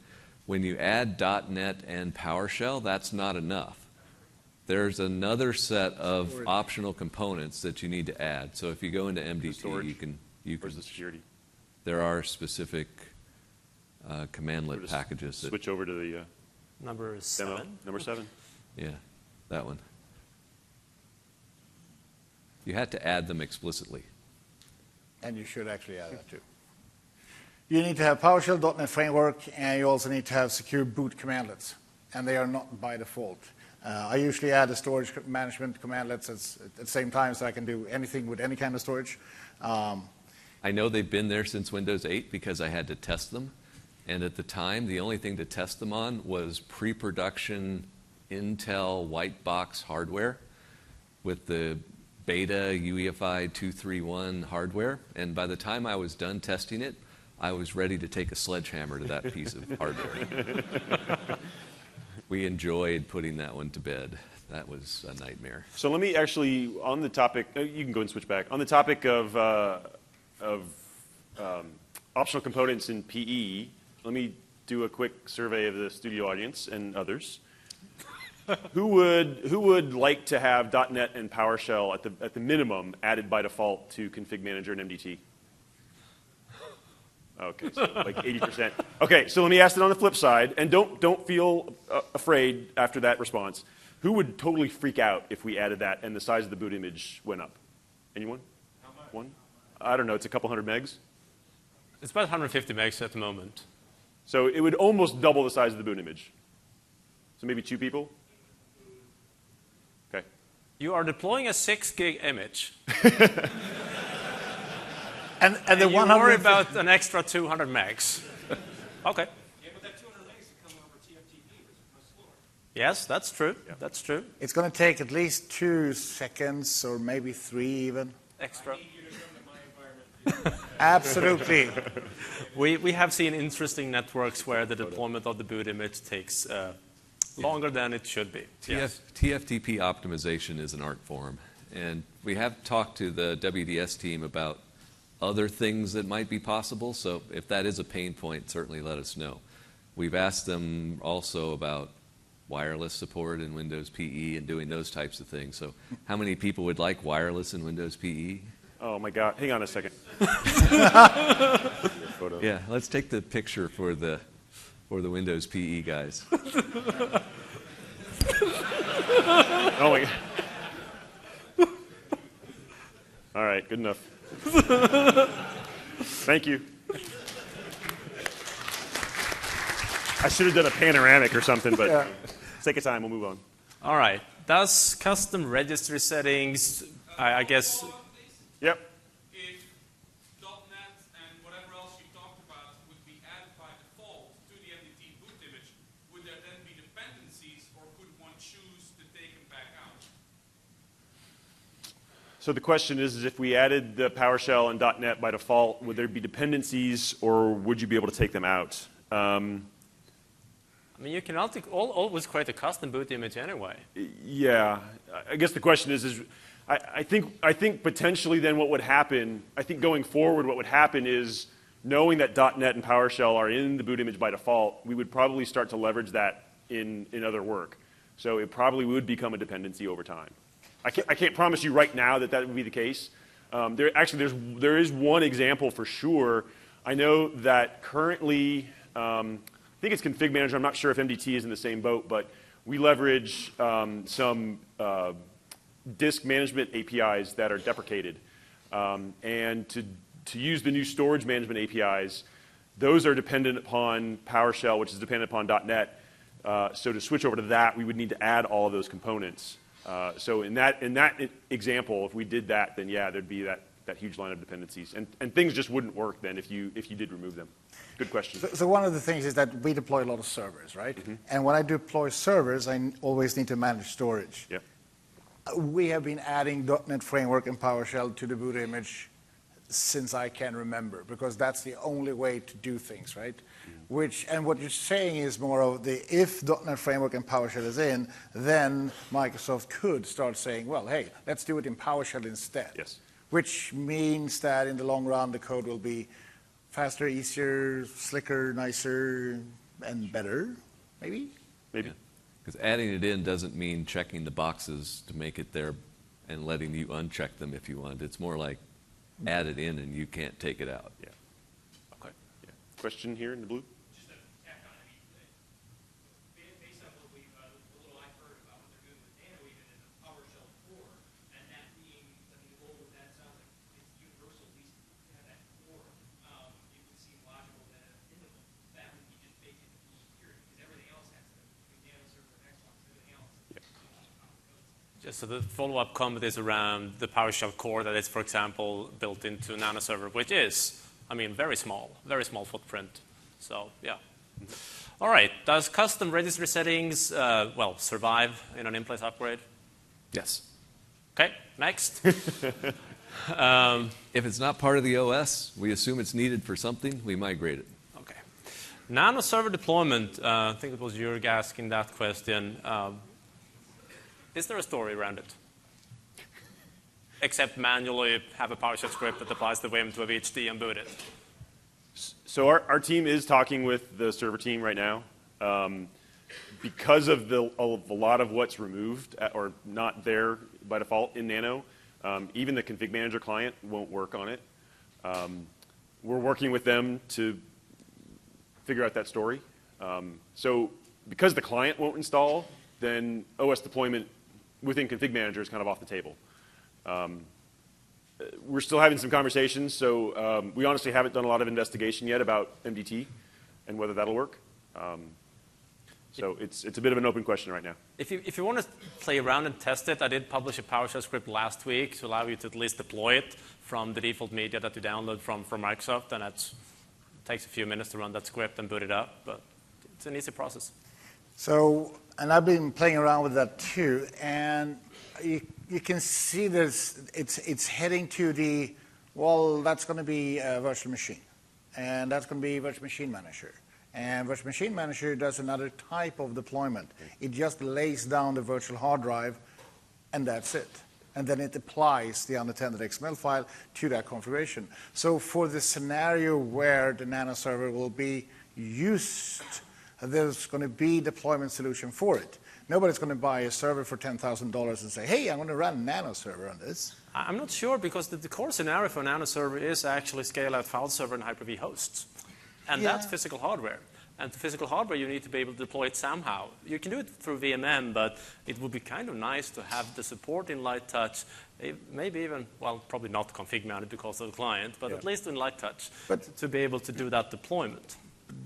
When you add .NET and PowerShell, that's not enough. There's another set of optional components that you need to add. So if you go into MDT, storage? you can Where's the security? there are specific commandlet Just packages that, Switch over to the Number demo. 7. Number 7. yeah, that one. You had to add them explicitly. And you should actually add that too. You need to have PowerShell, .NET Framework, and you also need to have secure boot commandlets. And they are not by default. I usually add the storage management commandlets at the same time so I can do anything with any kind of storage. I know they've been there since Windows 8 because I had to test them. And at the time, the only thing to test them on was pre-production Intel white box hardware with the beta UEFI 231 hardware. And by the time I was done testing it, I was ready to take a sledgehammer to that piece of hardware. We enjoyed putting that one to bed. That was a nightmare. So let me actually, on the topic, you can go and switch back. On the topic of optional components in PE, let me do a quick survey of the studio audience and others. Who would like to have .NET and PowerShell at the minimum added by default to Config Manager and MDT? Okay, so like 80%. Okay, so let me ask it on the flip side, and don't feel afraid after that response. Who would totally freak out if we added that and the size of the boot image went up? Anyone? How much? One? I don't know. It's a couple hundred megs. It's about 150 megs at the moment. So it would almost double the size of the boot image. So maybe 2 people? Okay. You are deploying a 6 gig image. And And the you worry 150 about an extra 200 megs. Okay. Yeah, but that 200 megs is coming over TFTP, which is much slower. Yes, that's true. That's true. It's going to take at least 2 seconds or maybe 3 even. Extra. You to come to my environment. Absolutely. We have seen interesting networks where the deployment of the boot image takes longer than it should be. Yes. TFTP optimization is an art form, and we have talked to the WDS team about other things that might be possible, so if that is a pain point, certainly let us know. We've asked them also about wireless support in Windows PE and doing those types of things. So how many people would like wireless in Windows PE? Oh my God, hang on a second. Photo. Yeah, let's take the picture for the Windows PE guys. Oh my God. All right, good enough. Thank you. I should have done a panoramic or something, but let's take a time, we'll move on. All right. Does custom registry settings, I guess, Yep. If .NET and whatever else you talked about would be added by default to the MDT boot image, would there then be dependencies, or could one choose to take them back out? So the question is if we added the PowerShell and .NET by default, would there be dependencies, or would you be able to take them out? I mean, you can always create a custom boot image anyway. Yeah, I guess the question is I think potentially then what would happen, I think going forward what would happen is knowing that .NET and PowerShell are in the boot image by default, we would probably start to leverage that in other work. So it probably would become a dependency over time. I can't promise you right now that would be the case. There is one example for sure. I know that currently, I think it's Config Manager. I'm not sure if MDT is in the same boat, but we leverage some disk management APIs that are deprecated. And to use the new storage management APIs, those are dependent upon PowerShell, which is dependent upon .NET. So to switch over to that, we would need to add all of those components. So in that example, if we did that, then yeah, there'd be that huge line of dependencies. And things just wouldn't work then if you did remove them. Good question. So one of the things is that we deploy a lot of servers, right? Mm-hmm. And when I deploy servers, I always need to manage storage. Yeah. We have been adding .NET Framework and PowerShell to the boot image since I can remember, because that's the only way to do things, right? Mm-hmm. And what you're saying is more of if .NET Framework and PowerShell is in, then Microsoft could start saying, well, hey, let's do it in PowerShell instead. Yes. Which means that in the long run, the code will be faster, easier, slicker, nicer, and better, maybe? Maybe. Because adding it in doesn't mean checking the boxes to make it there and letting you uncheck them if you want. It's more like add it in and you can't take it out. Yeah. Okay. Yeah. Question here in the blue? Just a tack on, based on what the little I've heard about what they're doing with Nano even in the PowerShell core, and that being, the goal with that sounds like it's universal, at least to have that core, it would seem logical that in the that would be just baked into security, because everything else has to, between Nano server and Xbox, everything else. Just so the follow-up comment is around the PowerShell core that is, for example, built into Nano Server, which is, I mean, very small footprint. So, yeah. All right. Does custom registry settings, survive in an in-place upgrade? Yes. Okay, next. If it's not part of the OS, we assume it's needed for something, we migrate it. Okay. Nano Server deployment, I think it was Jörg asking that question. Is there a story around it? Except manually have a PowerShell script that applies the Vim to a VHD and boot it. So our team is talking with the server team right now. Because of a lot of what's removed or not there by default in Nano, even the Config Manager client won't work on it. We're working with them to figure out that story. So because the client won't install, then OS deployment within Config Manager is kind of off the table. we're still having some conversations, so we honestly haven't done a lot of investigation yet about MDT and whether that'll work. So it's a bit of an open question right now. If you want to play around and test it, I did publish a PowerShell script last week to allow you to at least deploy it from the default media that you download from Microsoft, and it takes a few minutes to run that script and boot it up, but it's an easy process. So, and I've been playing around with that too, and you can see this, it's heading to the, well, that's going to be a virtual machine, and that's going to be Virtual Machine Manager. And Virtual Machine Manager does another type of deployment. It just lays down the virtual hard drive, and that's it. And then it applies the unattended XML file to that configuration. So for the scenario where the Nano server will be used, there's going to be deployment solution for it. Nobody's going to buy a server for $10,000 and say, hey, I'm going to run Nano server on this. I'm not sure, because the core scenario for Nano server is actually scale-out file server and Hyper-V hosts. And that's physical hardware. And the physical hardware, you need to be able to deploy it somehow. You can do it through VMM, but it would be kind of nice to have the support in Light Touch, maybe even, well, probably not config mounted because of the client, but at least in Light Touch, to be able to do that deployment.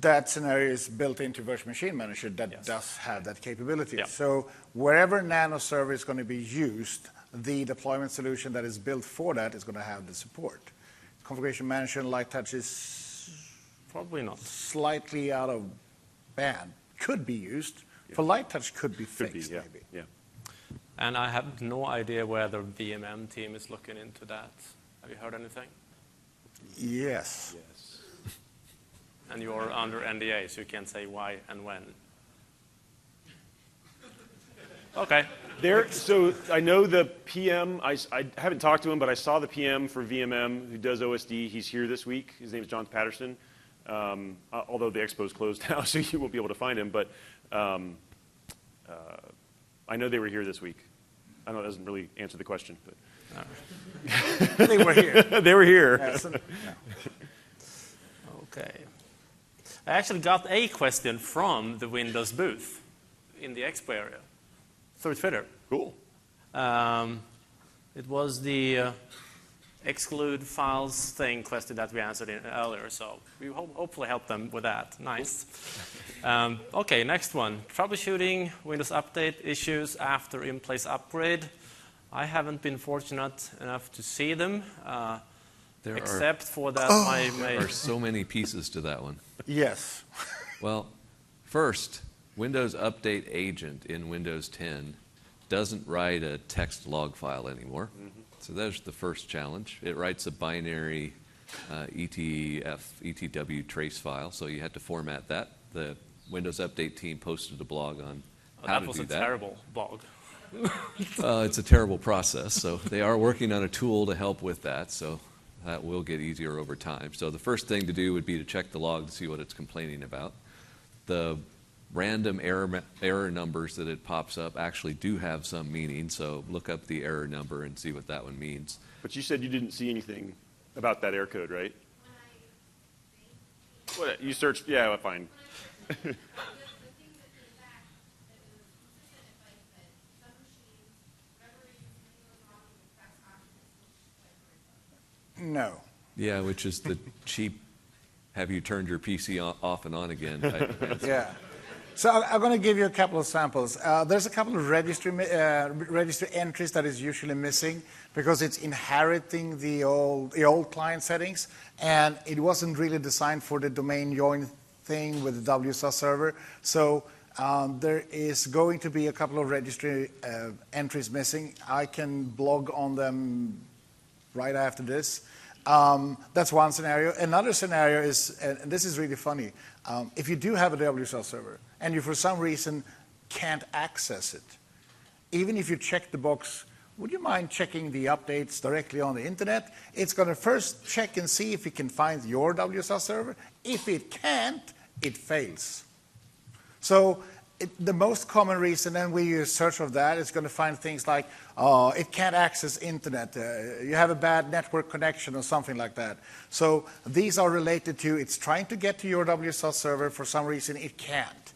That scenario is built into Virtual Machine Manager that does have that capability. So wherever Nano server is going to be used, the deployment solution that is built for that is going to have the support. Configuration Manager and Light Touch is probably not slightly out of band. Could be used. For Light Touch, could be fixed, maybe. Yeah. And I have no idea whether VMM team is looking into that. Have you heard anything? Yes. And you're under NDA, so you can't say why and when. Okay. So I know the PM, I haven't talked to him, but I saw the PM for VMM who does OSD. He's here this week. His name is John Patterson. Although the expo's closed now, so you won't be able to find him. But I know they were here this week. I know it doesn't really answer the question. But They were here. They were here. Okay. I actually got a question from the Windows booth in the Expo area through Twitter. Cool. It was the exclude files thing question that we answered earlier, so we hopefully helped them with that. Nice. Okay, next one. Troubleshooting Windows Update issues after in-place upgrade. I haven't been fortunate enough to see them, except for that There are so many pieces to that one. Yes. Well, first, Windows Update Agent in Windows 10 doesn't write a text log file anymore. So there's the first challenge. It writes a binary ETW trace file, so you had to format that. The Windows Update team posted a blog on how to do that. That was a terrible blog. It's a terrible process, so they are working on a tool to help with that, so that will get easier over time. So the first thing to do would be to check the log to see what it's complaining about. The random error numbers that it pops up actually do have some meaning, so look up the error number and see what that one means. But you said you didn't see anything about that error code, right? What, you searched? Yeah, fine. No. Yeah, which is the cheap, have you turned your PC off and on again type answer. Yeah. So I'm going to give you a couple of samples. There's a couple of registry entries that is usually missing because it's inheriting the old client settings, and it wasn't really designed for the domain join thing with the WSUS server. So there is going to be a couple of registry entries missing. I can blog on them right after this. That's one scenario. Another scenario is, and this is really funny, if you do have a WSUS server and you for some reason can't access it, even if you check the box, would you mind checking the updates directly on the internet? It's going to first check and see if it can find your WSUS server. If it can't, it fails. So the most common reason, and we use search of that, is going to find things like, it can't access internet, you have a bad network connection or something like that. So these are related to, it's trying to get to your WSUS server, for some reason it can't.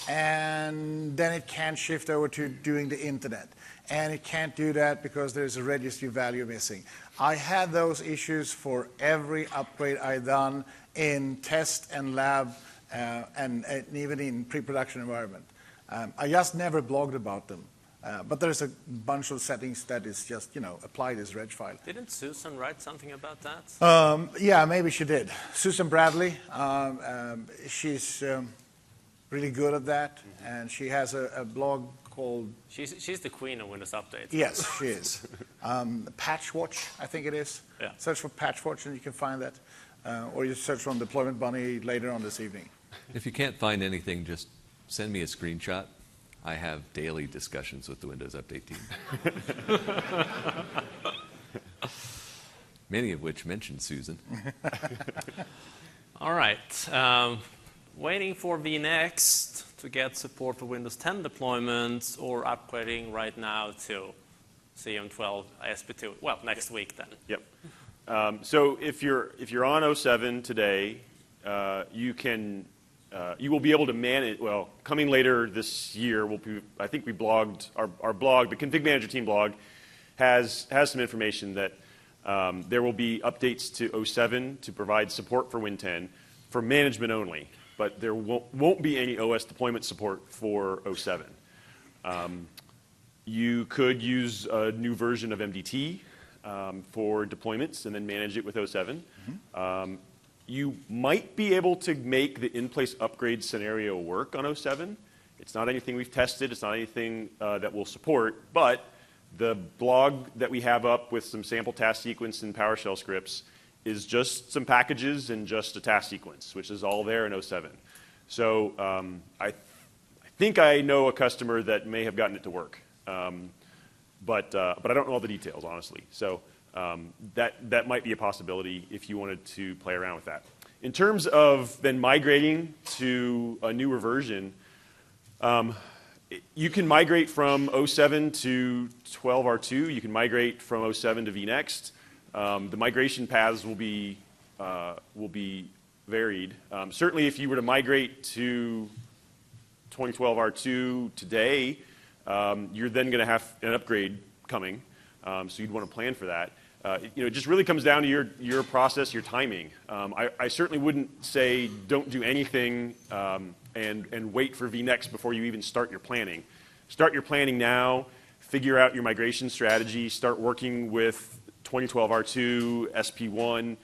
And then it can shift over to doing the internet. and it can't do that because there's a registry value missing. I had those issues for every upgrade I done in test and lab and even in pre-production environment. I just never blogged about them. But there's a bunch of settings that is just, apply this reg file. Didn't Susan write something about that? Yeah, maybe she did. Susan Bradley, she's really good at that, and she has a blog called... She's the queen of Windows Update. Yes, she is. Patchwatch, I think it is. Yeah. Search for Patchwatch and you can find that. Or you search on Deployment Bunny later on this evening. If you can't find anything, just send me a screenshot. I have daily discussions with the Windows Update team. Many of which mention Susan. All right. Waiting for vNext to get support for Windows 10 deployments or upgrading right now to CM12 ISP2. Well, next week then. Yep. So if you're on 07 today, you will be able to manage. Well, coming later this year, I think we blogged our blog. The Config Manager team blog has some information that there will be updates to 07 to provide support for Win 10 for management only, but there won't be any OS deployment support for 07. You could use a new version of MDT for deployments and then manage it with 07. You might be able to make the in-place upgrade scenario work on 07. It's not anything we've tested. It's not anything that we'll support. But the blog that we have up with some sample task sequence and PowerShell scripts is just some packages and just a task sequence, which is all there in 07. So I think I know a customer that may have gotten it to work. But I don't know all the details, honestly. So that might be a possibility if you wanted to play around with that. In terms of then migrating to a newer version, you can migrate from 07 to 12R2. You can migrate from 07 to vNext. The migration paths will be varied. Certainly, if you were to migrate to 2012R2 today, you're then going to have an upgrade coming, so you'd want to plan for that. It just really comes down to your process, your timing. I certainly wouldn't say don't do anything and wait for vNext before you even start your planning. Start your planning now, figure out your migration strategy, start working with 2012R2, SP1.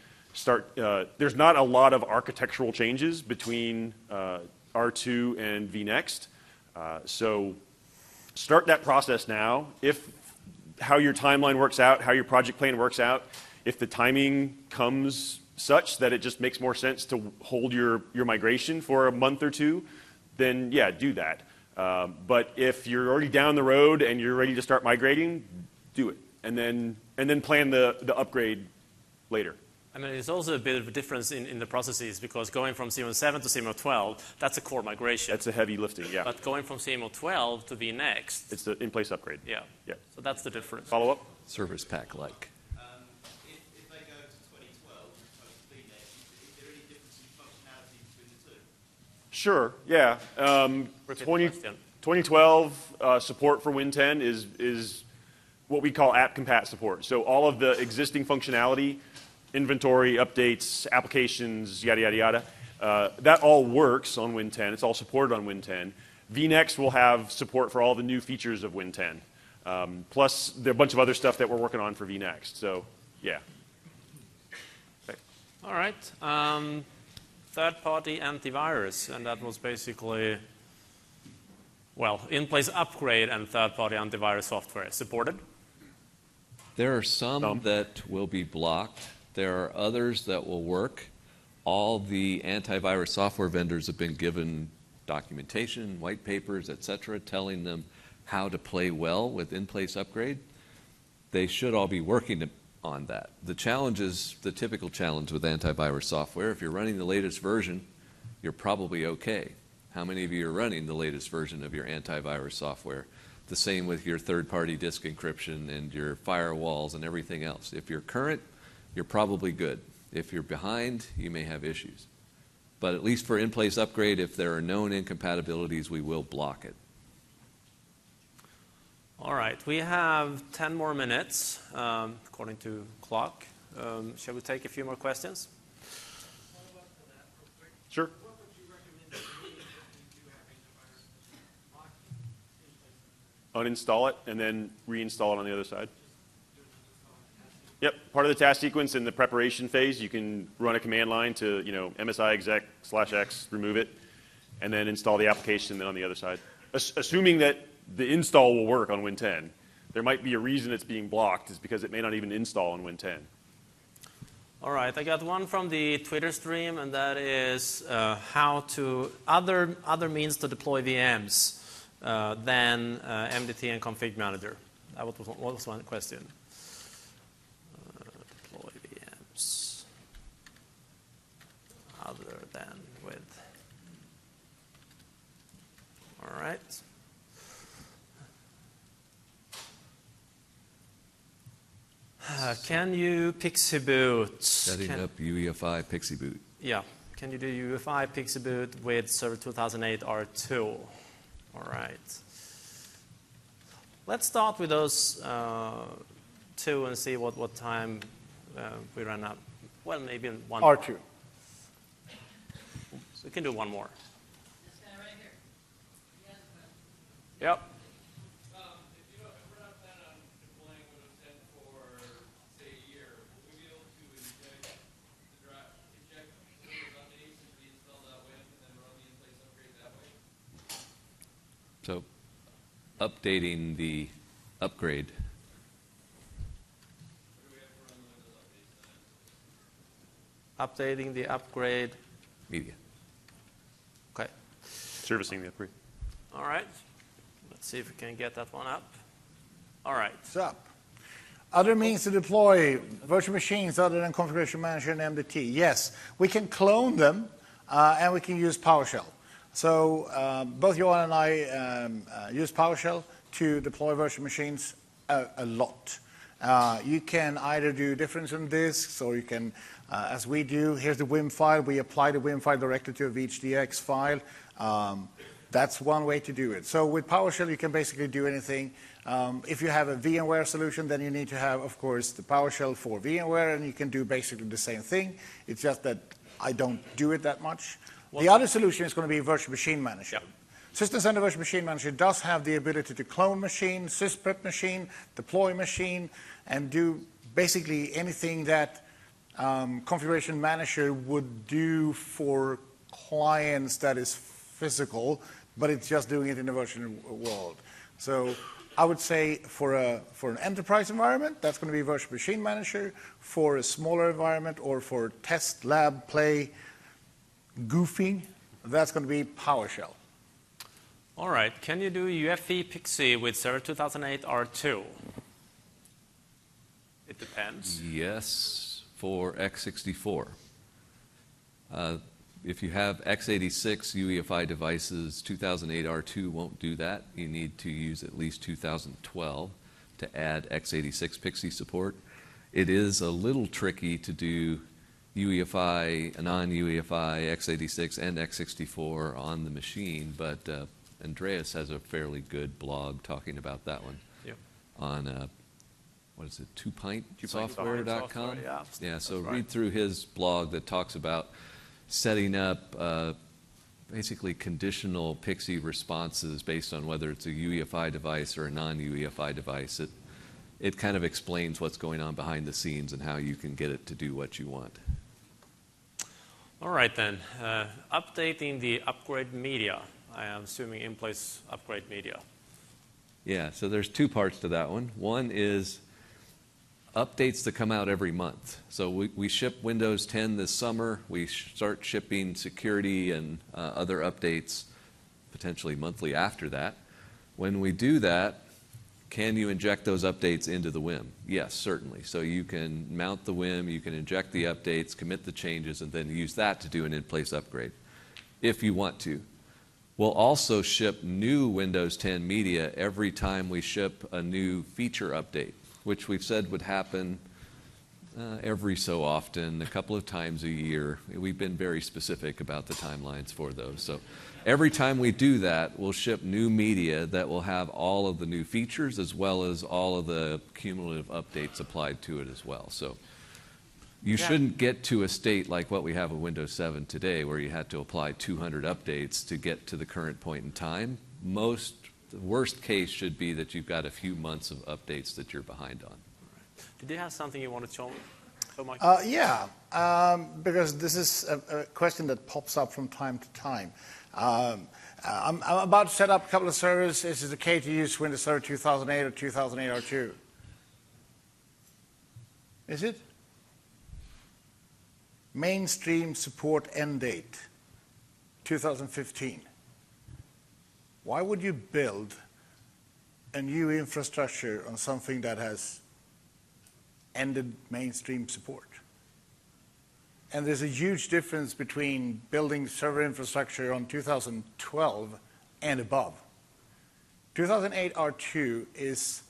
There's not a lot of architectural changes between R2 and vNext, so start that process now. If how your timeline works out, how your project plan works out, if the timing comes such that it just makes more sense to hold your migration for a month or two, then yeah, do that. But if you're already down the road and you're ready to start migrating, do it. And then plan the upgrade later. I mean, it's also a bit of a difference in the processes because going from CMO7 to CMO12, that's a core migration. That's a heavy lifting, yeah. But going from CMO12 to vNext, it's the in-place upgrade. Yeah. Yeah. So that's the difference. Follow up? Service pack like. If they go to 2012 as opposed to vNext, is there any difference in functionality between the two? Sure, yeah. Repeat the question. 2012 support for Win 10 is what we call app compat support. So all of the existing functionality, inventory, updates, applications, yada, yada, yada, that all works on Win 10. It's all supported on Win 10. vNext will have support for all the new features of Win 10. Plus, there are a bunch of other stuff that we're working on for vNext. So, yeah. Okay. All right. Third-party antivirus, and that was basically, well, in-place upgrade and third-party antivirus software supported. There are some that will be blocked. There are others that will work. All the antivirus software vendors have been given documentation, white papers, etc., telling them how to play well with in-place upgrade. They should all be working on that. The challenge is the typical challenge with antivirus software. If you're running the latest version, you're probably okay. How many of you are running the latest version of your antivirus software? The same with your third-party disk encryption and your firewalls and everything else. If you're current, you're probably good. If you're behind, you may have issues. But at least for in-place upgrade, if there are known incompatibilities, we will block it. All right, we have 10 more minutes, according to clock. Shall we take a few more questions? Sure. Uninstall it and then reinstall it on the other side. Yep, part of the task sequence in the preparation phase, you can run a command line to, MSI exec/x, remove it, and then install the application on the other side. Assuming that the install will work on Win 10. There might be a reason it's being blocked, is because it may not even install on Win 10. All right, I got one from the Twitter stream, and that is how to other means to deploy VMs than MDT and Config Manager. That was one question. Deploy VMs other than with. All right. Can you PXE boot? Setting up UEFI PXE boot. Yeah. Can you do UEFI PXE boot with Server 2008 R2? All right. Let's start with those two and see what time we run out. Well, maybe in one. R2. So we can do one more. This guy right here. He has a question. Yep. If we're not planning on deploying Windows 10 for, say, a year, will we be able to inject Windows updates and reinstall that WIM and then run the in-place upgrade that way? So updating the upgrade. Or do we have to run the Windows updates then? Updating the upgrade. Media. Okay. Servicing the upgrade. All right. Let's see if we can get that one up. All right. It's up. Other means to deploy virtual machines other than Configuration Manager and MDT. Yes, we can clone them, and we can use PowerShell. So both Johan and I use PowerShell to deploy virtual machines a lot. You can either do difference in disks, or you can, as we do, here's the WIM file. We apply the WIM file directly to a VHDX file. That's one way to do it. So with PowerShell, you can basically do anything. If you have a VMware solution, then you need to have, of course, the PowerShell for VMware, and you can do basically the same thing. It's just that I don't do it that much. The other solution is going to be Virtual Machine Manager. Yeah. System Center Virtual Machine Manager does have the ability to clone machine, sysprep machine, deploy machine, and do basically anything that Configuration Manager would do for clients that is physical, but it's just doing it in the virtual world. So I would say for an enterprise environment, that's going to be Virtual Machine Manager. For a smaller environment or for test, lab, play, goofing, that's going to be PowerShell. All right. Can you do UEFI PXE with Server 2008 R2? It depends. Yes, for x64. If you have x86 UEFI devices, 2008 R2 won't do that. You need to use at least 2012 to add x86 PXE support. It is a little tricky to do UEFI, non-UEFI, x86, and x64 on the machine, but Andreas has a fairly good blog talking about that one on, what is it, twopintsoftware.com? Software, yeah. Yeah, so That's right. read through his blog that talks about setting up basically conditional PXE responses based on whether it's a UEFI device or a non-UEFI device. It kind of explains what's going on behind the scenes and how you can get it to do what you want. All right then. Updating the upgrade media. I am assuming in-place upgrade media. Yeah, so there's two parts to that one. One is updates that come out every month. So we ship Windows 10 this summer. We start shipping security and other updates potentially monthly after that. When we do that, can you inject those updates into the WIM? Yes, certainly. So you can mount the WIM, you can inject the updates, commit the changes, and then use that to do an in-place upgrade if you want to. We'll also ship new Windows 10 media every time we ship a new feature update, which we've said would happen every so often, a couple of times a year. We've been very specific about the timelines for those. So every time we do that, we'll ship new media that will have all of the new features as well as all of the cumulative updates applied to it as well. So you shouldn't get to a state like what we have with Windows 7 today, where you had to apply 200 updates to get to the current point in time. The worst case should be that you've got a few months of updates that you're behind on. Did you have something you wanted to show, Mike? Because this is a question that pops up from time to time. I'm about to set up a couple of servers. Is it okay to use Windows Server 2008 or 2008 R2? Is it? Mainstream support end date, 2015. Why would you build a new infrastructure on something that has ended mainstream support? And there's a huge difference between building server infrastructure on 2012 and above. 2008 R2 is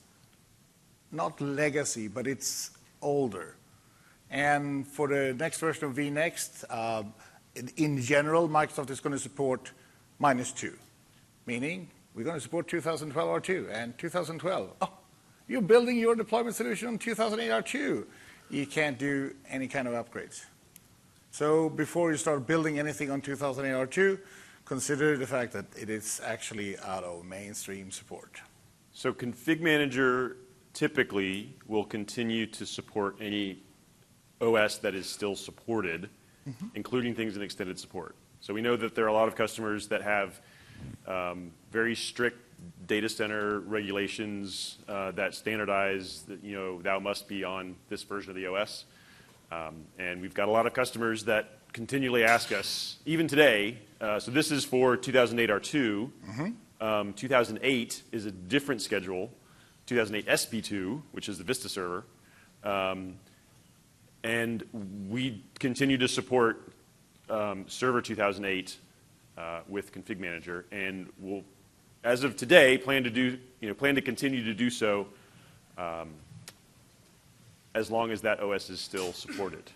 not legacy, but it's older. And for the next version of vNext, in general, Microsoft is going to support -2, meaning we're going to support 2012 R2 and 2012. Oh, you're building your deployment solution on 2008 R2. You can't do any kind of upgrades. So before you start building anything on 2008 R2, consider the fact that it is actually out of mainstream support. So Config Manager typically will continue to support any OS that is still supported, including things in extended support. So we know that there are a lot of customers that have very strict data center regulations that standardize that, thou must be on this version of the OS. And we've got a lot of customers that continually ask us, even today, so this is for 2008 R2. 2008 is a different schedule, 2008 SP2, which is the Vista server. And we continue to support Server 2008 with Config Manager, and we'll, as of today, plan to continue to do so as long as that OS is still supported.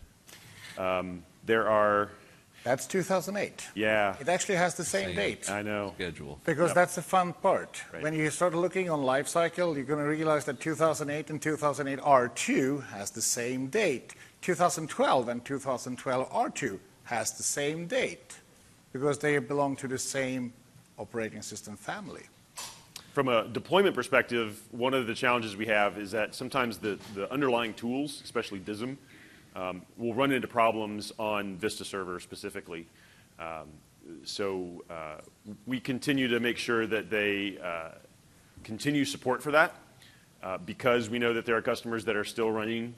That's 2008. Yeah. It actually has the same date. I know. Schedule. Because that's the fun part. Right. When you start looking on lifecycle, you're going to realize that 2008 and 2008 R2 has the same date. 2012 and 2012 R2 has the same date because they belong to the same operating system family. From a deployment perspective, one of the challenges we have is that sometimes the underlying tools, especially DISM, will run into problems on Vista Server specifically. So we continue to make sure that they continue support for that because we know that there are customers that are still running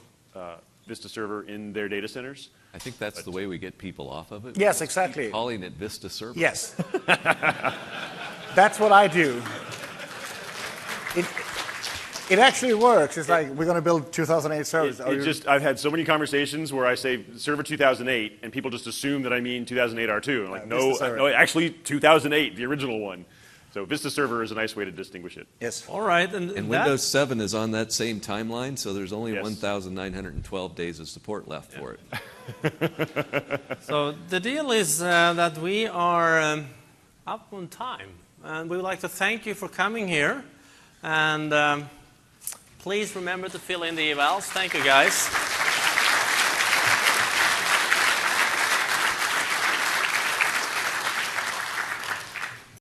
Vista Server in their data centers. I think that's the way we get people off of it. Yes, exactly. Keep calling it Vista Server. Yes. That's what I do. It actually works. It's like, we're going to build 2008 servers. I've had so many conversations where I say Server 2008, and people just assume that I mean 2008 R2. I'm like, no, actually 2008, the original one. So Vista Server is a nice way to distinguich it. Yes. All right. And Windows 7 is on that same timeline, so there's only Yes. 1,912 days of support left for it. So the deal is that we are up on time. And we would like to thank you for coming here. And please remember to fill in the evals. Thank you, guys.